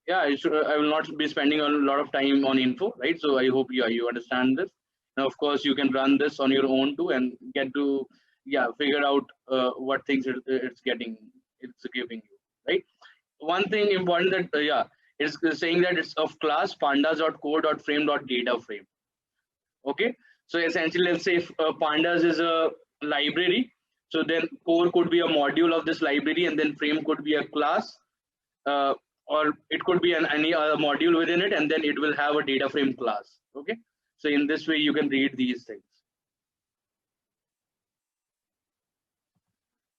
yeah, I will not be spending a lot of time on info, right? So I hope you understand this. Now of course you can run this on your own too and get to, yeah, figure out what things it's giving you, right? One thing important that yeah, it's saying that it's of class pandas.core.frame.data frame. Okay, so essentially, let's say if pandas is a library, so then core could be a module of this library, and then frame could be a class, or it could be any other module within it, and then it will have a data frame class. Okay, so in this way you can read these things.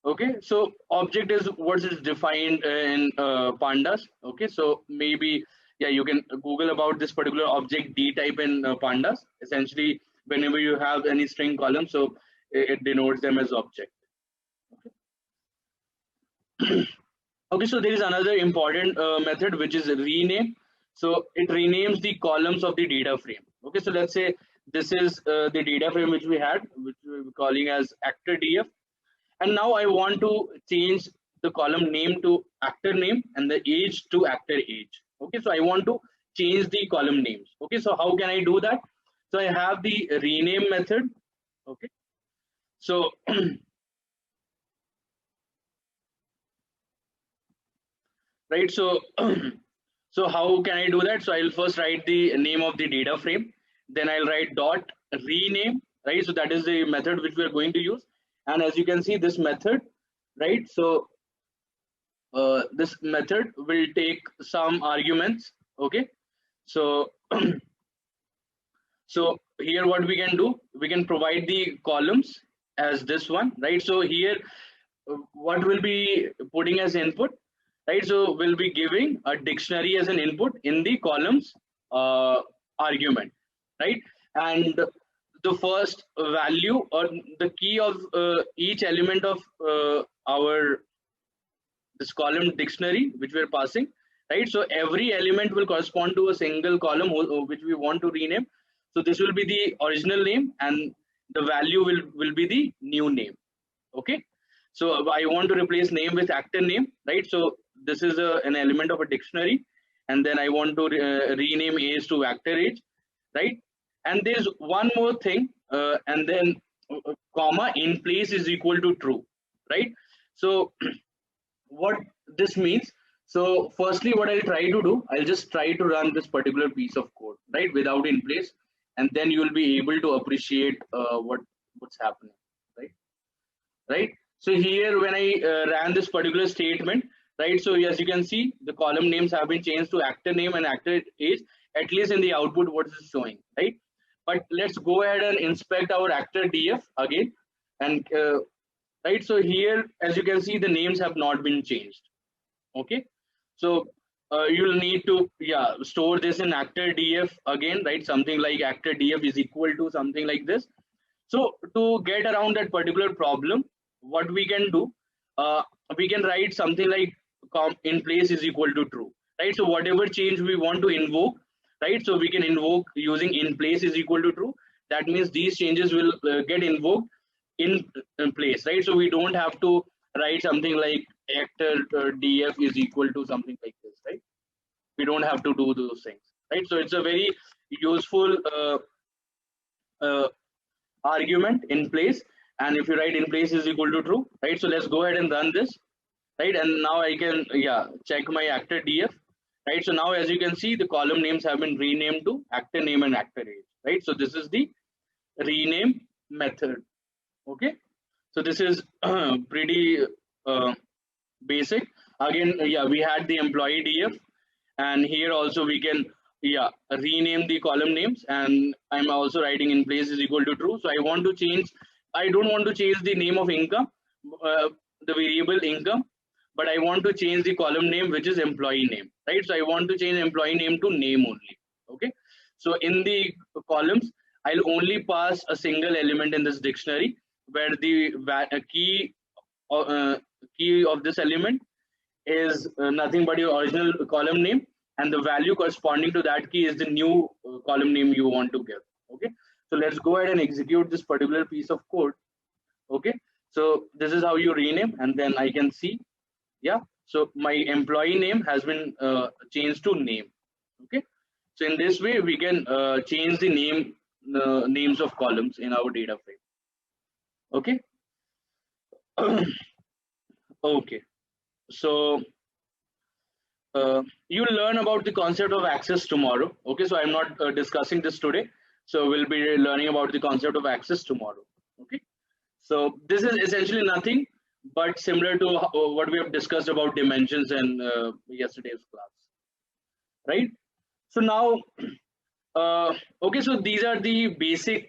Okay, so object is what is defined in pandas. Okay, so maybe, yeah, you can Google about this particular object D type in pandas. Essentially, whenever you have any string column, so it denotes them as object. Okay. Okay, so there is another important method which is rename. So it renames the columns of the data frame. Okay, so let's say this is the data frame which we had, which we were calling as actor df, and now I want to change the column name to actor name and the age to actor age. Okay, so I want to change the column names. Okay, so how can I do that? So I have the rename method. Okay, so right, so so how can I do that? So I'll first write the name of the data frame, then I'll write dot rename, right? So that is the method which we are going to use. And as you can see, this method, right? So this method will take some arguments. Okay, so so here what we can do, we can provide the columns as this one, right? So here what will be putting as input, right? So we'll be giving a dictionary as an input in the columns argument, right? And the first value or the key of each element of our this column dictionary which we're passing, right? So every element will correspond to a single column which we want to rename. So this will be the original name, and the value will be the new name. Okay, so I want to replace name with actor name, right? So this is an element of a dictionary, and then I want to rename age to actor age, right? And there's one more thing, and then comma in place is equal to true, right? So what this means, so firstly what I'll try to do, I'll just try to run this particular piece of code, right, without in place, and then you will be able to appreciate what's happening, right? So here when I ran this particular statement, right, so as you can see, the column names have been changed to actor name and actor age, at least in the output what is showing, right? But let's go ahead and inspect our actor df again. And right, so here as you can see the names have not been changed. Okay, so you'll need to store this in actor df again, right? Something like actor df is equal to something like this. So to get around that particular problem, what we can do, uh, we can write something like in place is equal to true, right? So whatever change we want to invoke, right? So we can invoke using in place is equal to true. That means these changes will get invoked in place, right? So we don't have to write something like actor df is equal to something like this, right? We don't have to do those things, right? So it's a very useful uh, argument in place. And if you write in place is equal to true, right? So let's go ahead and run this, right? And now I can check my actor df, right? So now as you can see the column names have been renamed to actor name and actor age, right? So this is the rename method. Okay, so this is pretty basic. Again, we had the employee df, and here also we can rename the column names, and I'm also writing in place is equal to true. So I want to change, I don't want to change the name of income, uh, the variable income, but I want to change the column name which is employee name, right? So I want to change employee name to name only. Okay, so in the columns I'll only pass a single element in this dictionary where the uh, key of this element is nothing but your original column name, and the value corresponding to that key is the new column name you want to give. Okay, so let's go ahead and execute this particular piece of code. Okay, so this is how you rename, and then I can see, so my employee name has been changed to name. Okay, so in this way we can change the names of columns in our data frame. Okay. Okay, so you'll learn about the concept of access tomorrow. Okay, so I'm not discussing this today, so we'll be learning about the concept of access tomorrow. Okay, so this is essentially nothing but similar to what we have discussed about dimensions in yesterday's class, right? So now okay, so these are the basic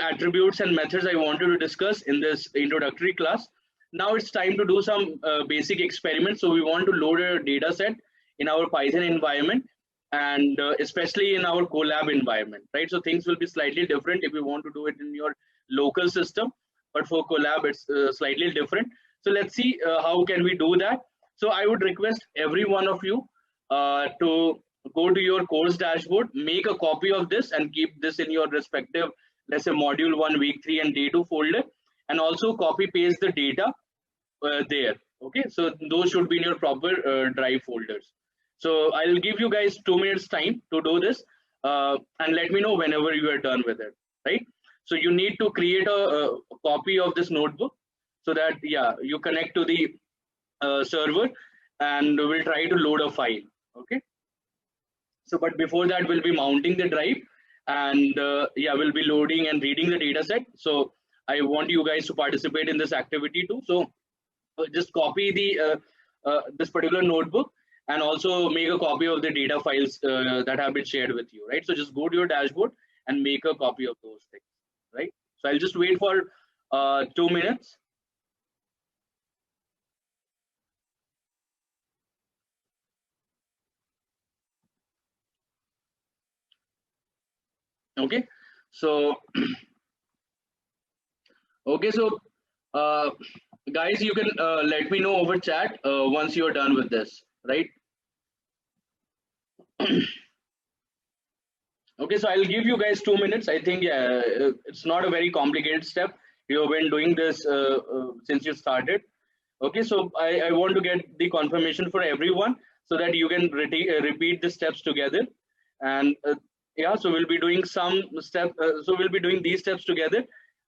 attributes and methods I wanted to discuss in this introductory class. Now it's time to do some basic experiments. So we want to load a data set in our Python environment, and especially in our Colab environment, right? So things will be slightly different if you want to do it in your local system, but for Colab it's slightly different. So let's see how can we do that. So I would request every one of you to go to your course dashboard, make a copy of this and keep this in your respective, let's say module 1 week 3 and day 2 folder, and also copy paste the data there. Okay, so those should be in your proper drive folders. So I'll give you guys 2 minutes time to do this, and let me know whenever you are done with it, right? So you need to create a copy of this notebook so that you connect to the server, and we'll try to load a file. Okay, so but before that we'll be mounting the drive, and we'll be loading and reading the data set. So I want you guys to participate in this activity too. So just copy the this particular notebook, and also make a copy of the data files that have been shared with you, right? So just go to your dashboard and make a copy of those things, right? So I'll just wait for 2 minutes. Okay, so okay, so guys, you can let me know over chat once you're done with this, right? Okay, so I'll give you guys 2 minutes. I think it's not a very complicated step. You've been doing this since you started. Okay, so I want to get the confirmation for everyone so that you can repeat the steps together. And so we'll be doing some step. So we'll be doing these steps together,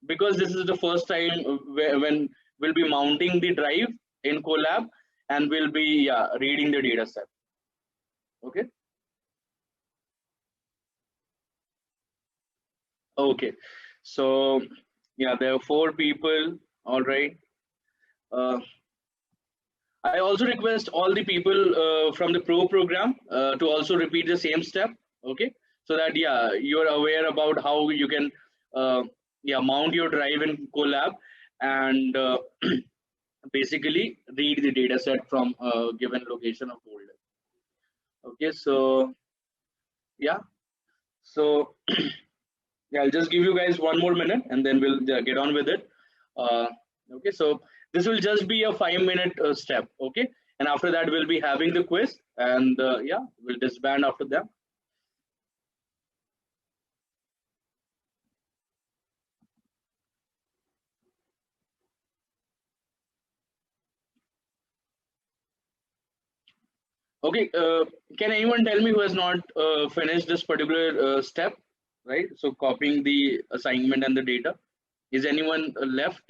because this is the first time when we'll be mounting the drive in Colab, and we'll be reading the data set. Okay. Okay. So there are 4 people. All right. I also request all the people from the pro program to also repeat the same step. Okay, so that yeah, you're aware about how you can uh, yeah, mount your drive in Colab and basically read the data set from a given location or folder. Okay, so yeah, so yeah, I'll just give you guys one more minute and then we'll get on with it. Uh, okay, so this will just be a 5 minute step. Okay, and after that we'll be having the quiz and yeah, we'll disband after that. Okay, can anyone tell me who has not finished this particular step? Right, so copying the assignment and the data. Is anyone left?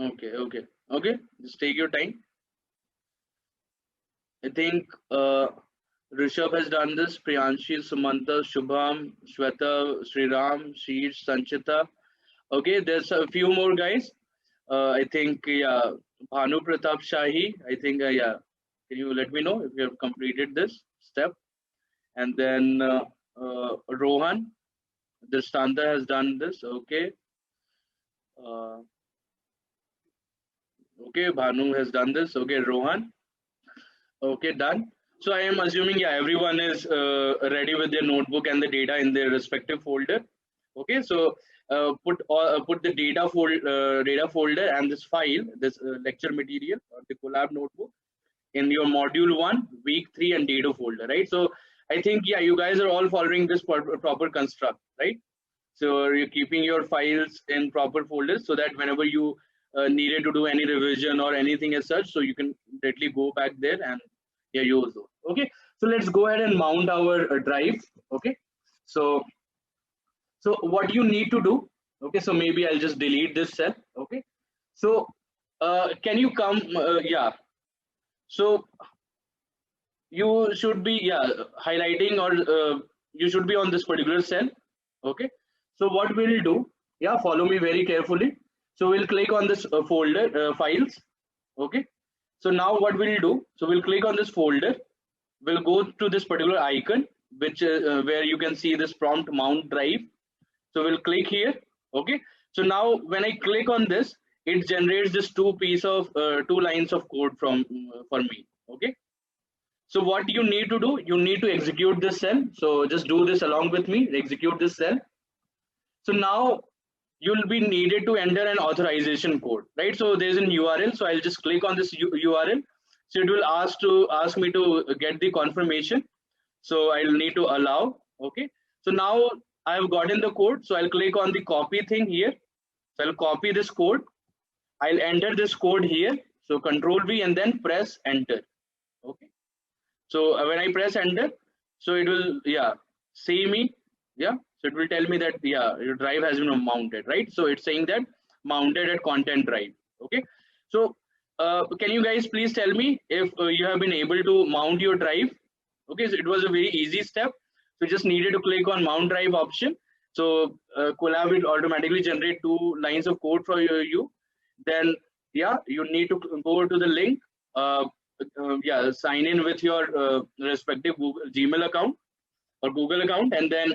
Okay, okay, okay. Just take your time. I think Rishabh has done this. Priyanshi, Sumanta, Shubham, Shweta, Sriram, Sheesh, Sanchita. Okay, there's a few more guys. I think yeah, Bhanu Pratap Shahi. I think yeah. Can you let me know if you have completed this step? And then Rohan, Dristanta has done this. Okay. Uh, okay, Bhanu has done this. Okay, Rohan. Okay, done. So I am assuming, yeah, everyone is ready with their notebook and the data in their respective folder. Okay, so put the data folder and this file, this lecture material or the collab notebook in your module 1, week 3 and data folder, right? So I think, yeah, you guys are all following this proper construct, right? So you're keeping your files in proper folders so that whenever you needed to do any revision or anything as such, so you can directly go back there and yeah, use those. Okay, so let's go ahead and mount our drive. Okay, so what you need to do. Okay, so maybe I'll just delete this cell. Okay, so can you come? Yeah, so you should be yeah highlighting or you should be on this particular cell. Okay, so what we'll do, yeah, follow me very carefully. So we'll click on this folder files. Okay, so now what we'll do, so we'll click on this folder, we'll go to this particular icon which where you can see this prompt mount drive. So we'll click here. Okay, so now when I click on this, it generates this two lines of code from for me. Okay, so what you need to do, you need to execute this cell. So just do this along with me, execute this cell. So now you'll be needed to enter an authorization code, right? So there's an URL. So I'll just click on this URL. So it will ask me to get the confirmation. So I'll need to allow. Okay. So now I've gotten the code. So I'll click on the copy thing here. So I'll copy this code. I'll enter this code here. So Control V and then press enter. Okay. So when I press enter, so it will yeah see me, yeah. So it will tell me that yeah your drive has been mounted, right? So it's saying that mounted at content drive. Okay. So can you guys please tell me if you have been able to mount your drive? Okay, so it was a very easy step. So you just needed to click on mount drive option. So Colab will automatically generate two lines of code for you. Then yeah, you need to go to the link. Yeah, sign in with your respective Google Gmail account or Google account, and then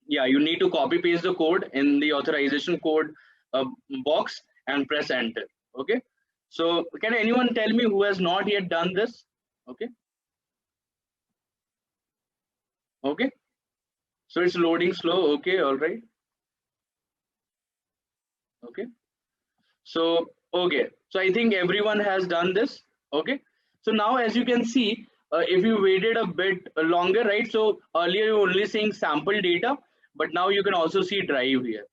yeah, you need to copy paste the code in the authorization code box and press enter. Okay, so can anyone tell me who has not yet done this? Okay, okay, so it's loading slow. Okay, all right, okay. So, okay, so I think everyone has done this. Okay, so now as you can see, if you waited a bit longer, right? So earlier you were only seeing sample data, but now you can also see drive here.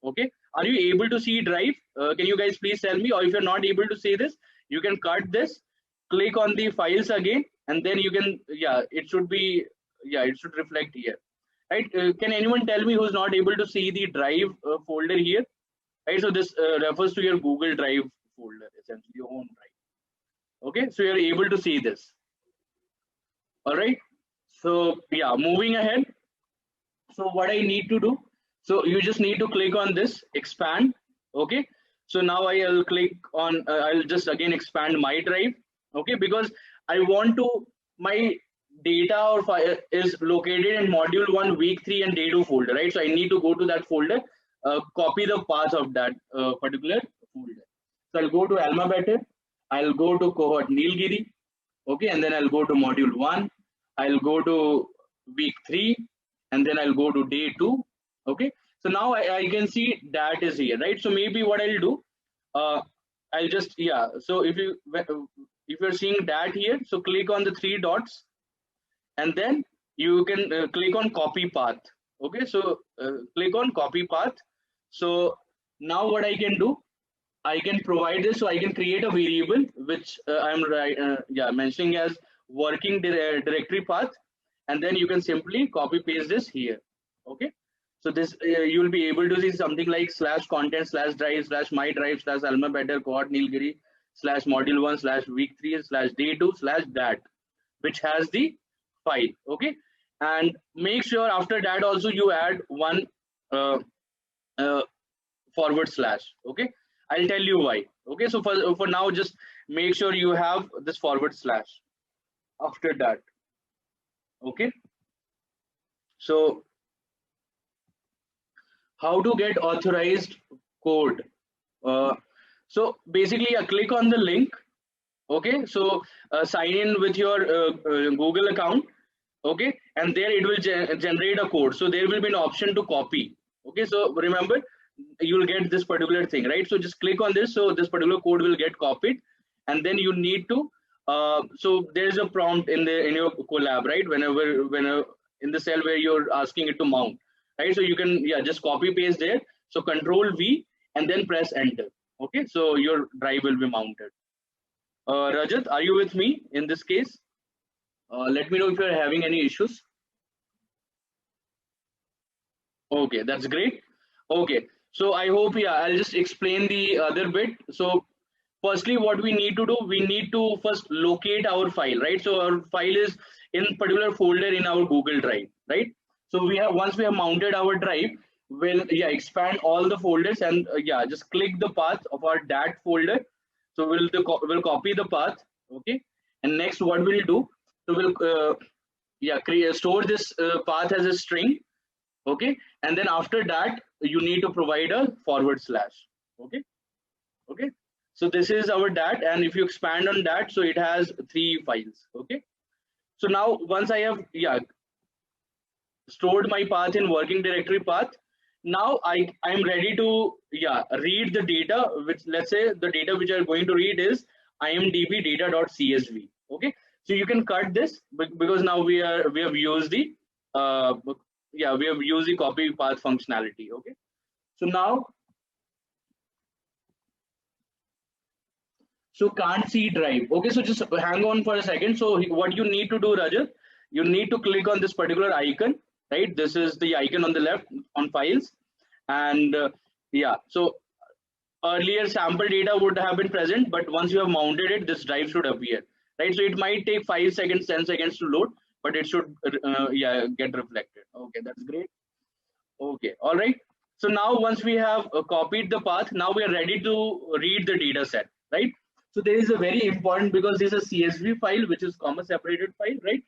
Okay, are you able to see drive? Can you guys please tell me? Or if you're not able to see this, you can cut this, click on the files again, and then you can, yeah, it should be, yeah, it should reflect here. Right? Can anyone tell me who's not able to see the drive folder here? Right, so this refers to your Google Drive folder, essentially your own drive. Okay, so you're able to see this. All right, so yeah, moving ahead. So what I need to do, So you just need to click on this expand. Okay, so now I'll click on I'll just again expand my drive. Okay, because I want to, my data or file is located in module 1 week 3 and day 2 folder, right? So I need to go to that folder, copy the path of that particular folder. So I'll go to AlmaBetter, I'll go to cohort Nilgiri. Okay, and then I'll go to module 1, I'll go to week 3, and then I'll go to day 2. Okay, so now I can see that is here, right? So maybe what I'll do, I'll just, yeah, so if you're seeing that here, so click on the 3 dots, and then you can click on copy path. Okay, so click on copy path. So now what I can do, I can provide this, so I can create a variable which I'm mentioning as working directory path, and then you can simply copy paste this here. Okay, so this you will be able to see something like /content /drive /my drive /AlmaBetter cohort Nilgiri /module 1 /week 3 /day 2 /dat, which has the file. Okay, and make sure after that also you add one /. Okay, I'll tell you why. Okay, so for now, just make sure you have this /. After that, okay. So how to get authorized code? So basically, click on the link. Okay, so sign in with your Google account. Okay, and there it will generate a code. So there will be an option to copy. Okay, so remember, you'll get this particular thing, right? So just click on this, so this particular code will get copied, and then you need to so there's a prompt in your collab, right? Whenever in the cell where you're asking it to mount, right? So you can just copy paste there, so control V and then press enter. Okay, so your drive will be mounted. Rajat, are you with me in this case? Let me know if you're having any issues. Okay, that's great. Okay, so I hope, I'll just explain the other bit. So firstly, what we need to do, we need to first locate our file, right? So our file is in particular folder in our Google Drive, right? So once we have mounted our drive, we'll expand all the folders and just click the path of our dat folder. So we'll copy the path. Okay, and next what we'll do, so we'll store this path as a string. Okay, and then after that you need to provide a /. Okay, so this is our dat, and if you expand on that, so it has 3 files. Okay, so now once I have stored my path in working directory path, now I'm ready to read the data, which, let's say the data which I'm going to read is imdb data.csv. Okay, so you can cut this because now we have used the we have used the copy path functionality. Okay, so now, so can't see drive. Okay, so just hang on for a second. So what you need to do, Rajat, you need to click on this particular icon, right? This is the icon on the left on files, and so earlier sample data would have been present, but once you have mounted it, this drive should appear, right? So it might take 5 seconds, 10 seconds to load, but it should get reflected. Okay, that's great. Okay, all right. So now once we have copied the path, now we are ready to read the data set, right? So there is a very important, because there's a CSV file which is comma separated file, right?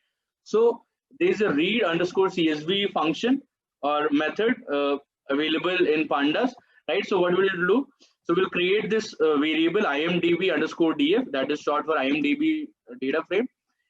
So there's a read underscore CSV function or method available in Pandas, right? So what we'll do, so we'll create this variable imdb underscore df, that is short for imdb DataFrame,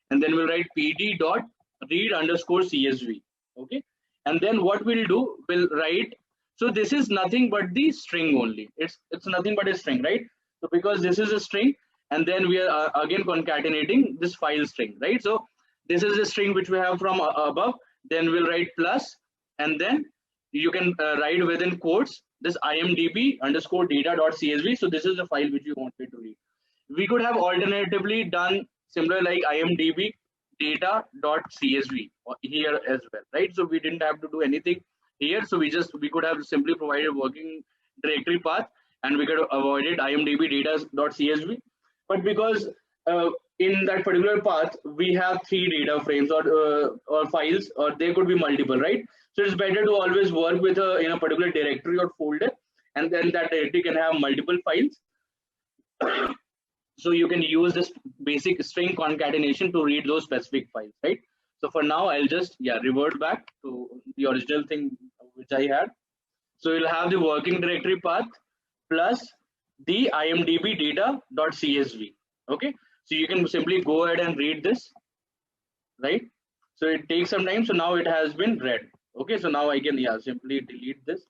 and then we'll write pd dot read underscore CSV. Okay, and then what we'll do, we'll write, so this is nothing but the string only. It's nothing but a string, right? So because this is a string, and then we are again concatenating this file string, right? So this is a string which we have from above, then we'll write plus, and then you can write within quotes this imdb underscore data.csv. So this is the file which you wanted to read. We could have alternatively done similar like imdb data.csv here as well, right? So we didn't have to do anything here. So we could have simply provided working directory path, and we could have avoided imdb data.csv. But because in that particular path, we have 3 DataFrames or files, or they could be multiple, right? So it's better to always work with in a particular directory or folder, and then that directory can have multiple files. So you can use this basic string concatenation to read those specific files, right? So for now, I'll just revert back to the original thing which I had. So you'll have the working directory path plus the imdb data.csv. Okay, so you can simply go ahead and read this, right? So it takes some time. So now it has been read. Okay, so now I can simply delete this.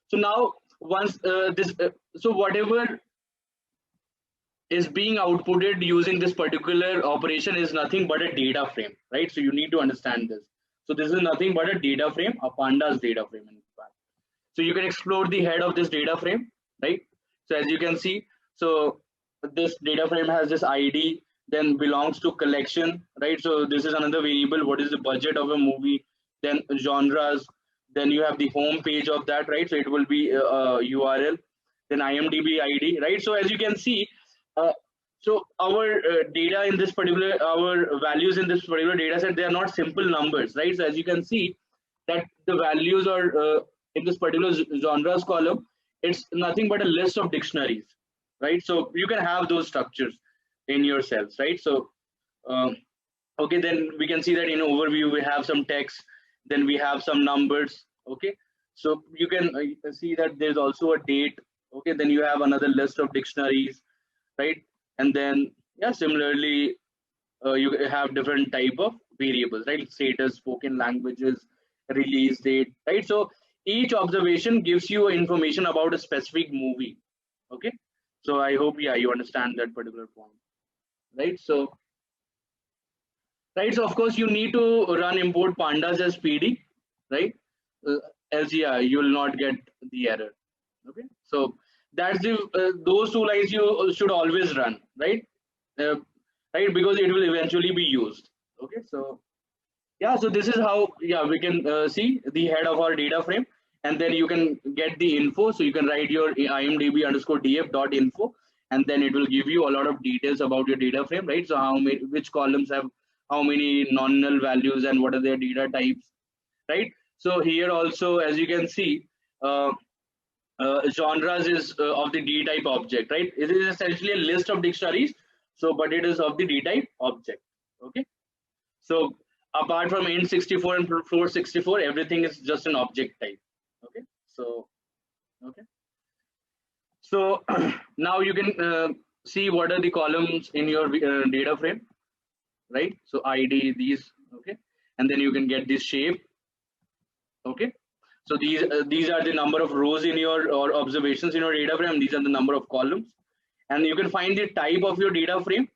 So now once so whatever is being outputted using this particular operation is nothing but a data frame, right? So you need to understand this. So this is nothing but a data frame, a pandas data frame in fact. So you can explore the head of this data frame, right? So as you can see, so this data frame has this ID, then belongs to collection, right? So this is another variable. What is the budget of a movie? Then genres. Then you have the home page of that, right? So it will be URL. Then IMDb ID, right? So as you can see, so our data in this particular, our values in this particular data set, they are not simple numbers, right? So as you can see that the values are in this particular genres column, it's nothing but a list of dictionaries, right? So you can have those structures in your cells, right? So okay, then we can see that in overview we have some text, then we have some numbers. Okay, so you can see that there's also a date. Okay, then you have another list of dictionaries, right? And then similarly you have different type of variables, right? Status, spoken languages, release date, right? So each observation gives you information about a specific movie. Okay, so I hope you understand that particular point, right? So of course you need to run import pandas as pd, right? Else you will not get the error. Okay, so that's the those 2 lines you should always run, right? Right, because it will eventually be used. Okay, so so this is how we can see the head of our data frame, and then you can get the info. So you can write your imdb underscore df dot info, and then it will give you a lot of details about your data frame, right? So how many, which columns have how many non-null values and what are their data types, right? So here also, as you can see, genres is of the D type object, right? It is essentially a list of dictionaries. So, but it is of the D type object. Okay. So apart from int64 and float64, everything is just an object type. Okay. So, okay. So now you can see what are the columns in your data frame, right? So ID, these, okay, and then you can get this shape. Okay. So these are the number of rows in your or observations in your data frame. These are the number of columns, and you can find the type of your data frame.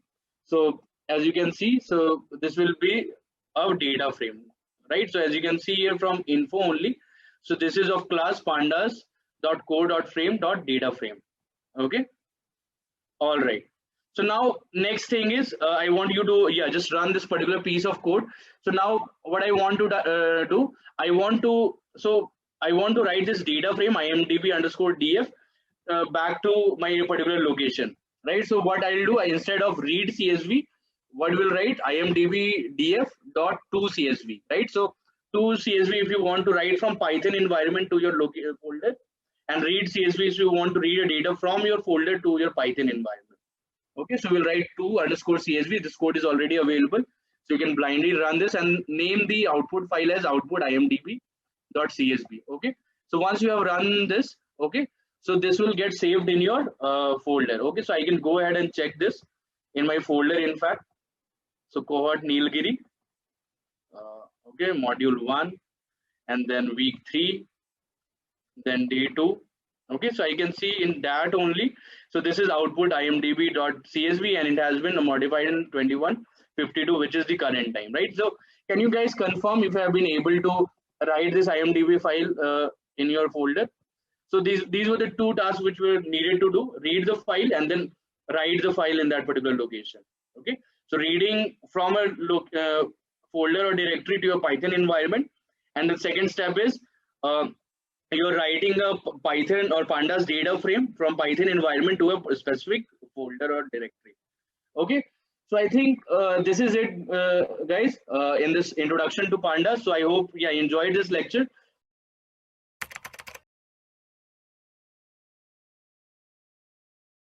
So as you can see, so this will be a data frame, right? So as you can see here from info only, so this is of class pandas.core.frame.dataFrame. Okay, all right. So now next thing is I want you to just run this particular piece of code. So now what I want to do, I want to write this data frame imdb underscore df back to my particular location, right? So what I'll do, instead of read csv, what we'll write imdb df dot to csv, right? So to csv if you want to write from Python environment to your folder, and read csv if you want to read a data from your folder to your Python environment. Okay, so we'll write to underscore csv. This code is already available, so you can blindly run this and name the output file as output imdb.csv. Okay, so once you have run this, okay, so this will get saved in your folder. Okay, so I can go ahead and check this in my folder, in fact. So cohort Nilgiri, okay, module 1, and then week 3, then day 2. Okay, so I can see in that only. So this is output imdb.csv, and it has been modified in 21:52, which is the current time, right? So can you guys confirm if you have been able to write this imdb file in your folder? So these were the 2 tasks which were needed to do: read the file and then write the file in that particular location. Okay, so reading from a folder or directory to your Python environment, and the second step is you're writing a Python or pandas data frame from Python environment to a specific folder or directory. Okay, So I think this is it, guys, in this introduction to Pandas. So I hope you enjoyed this lecture.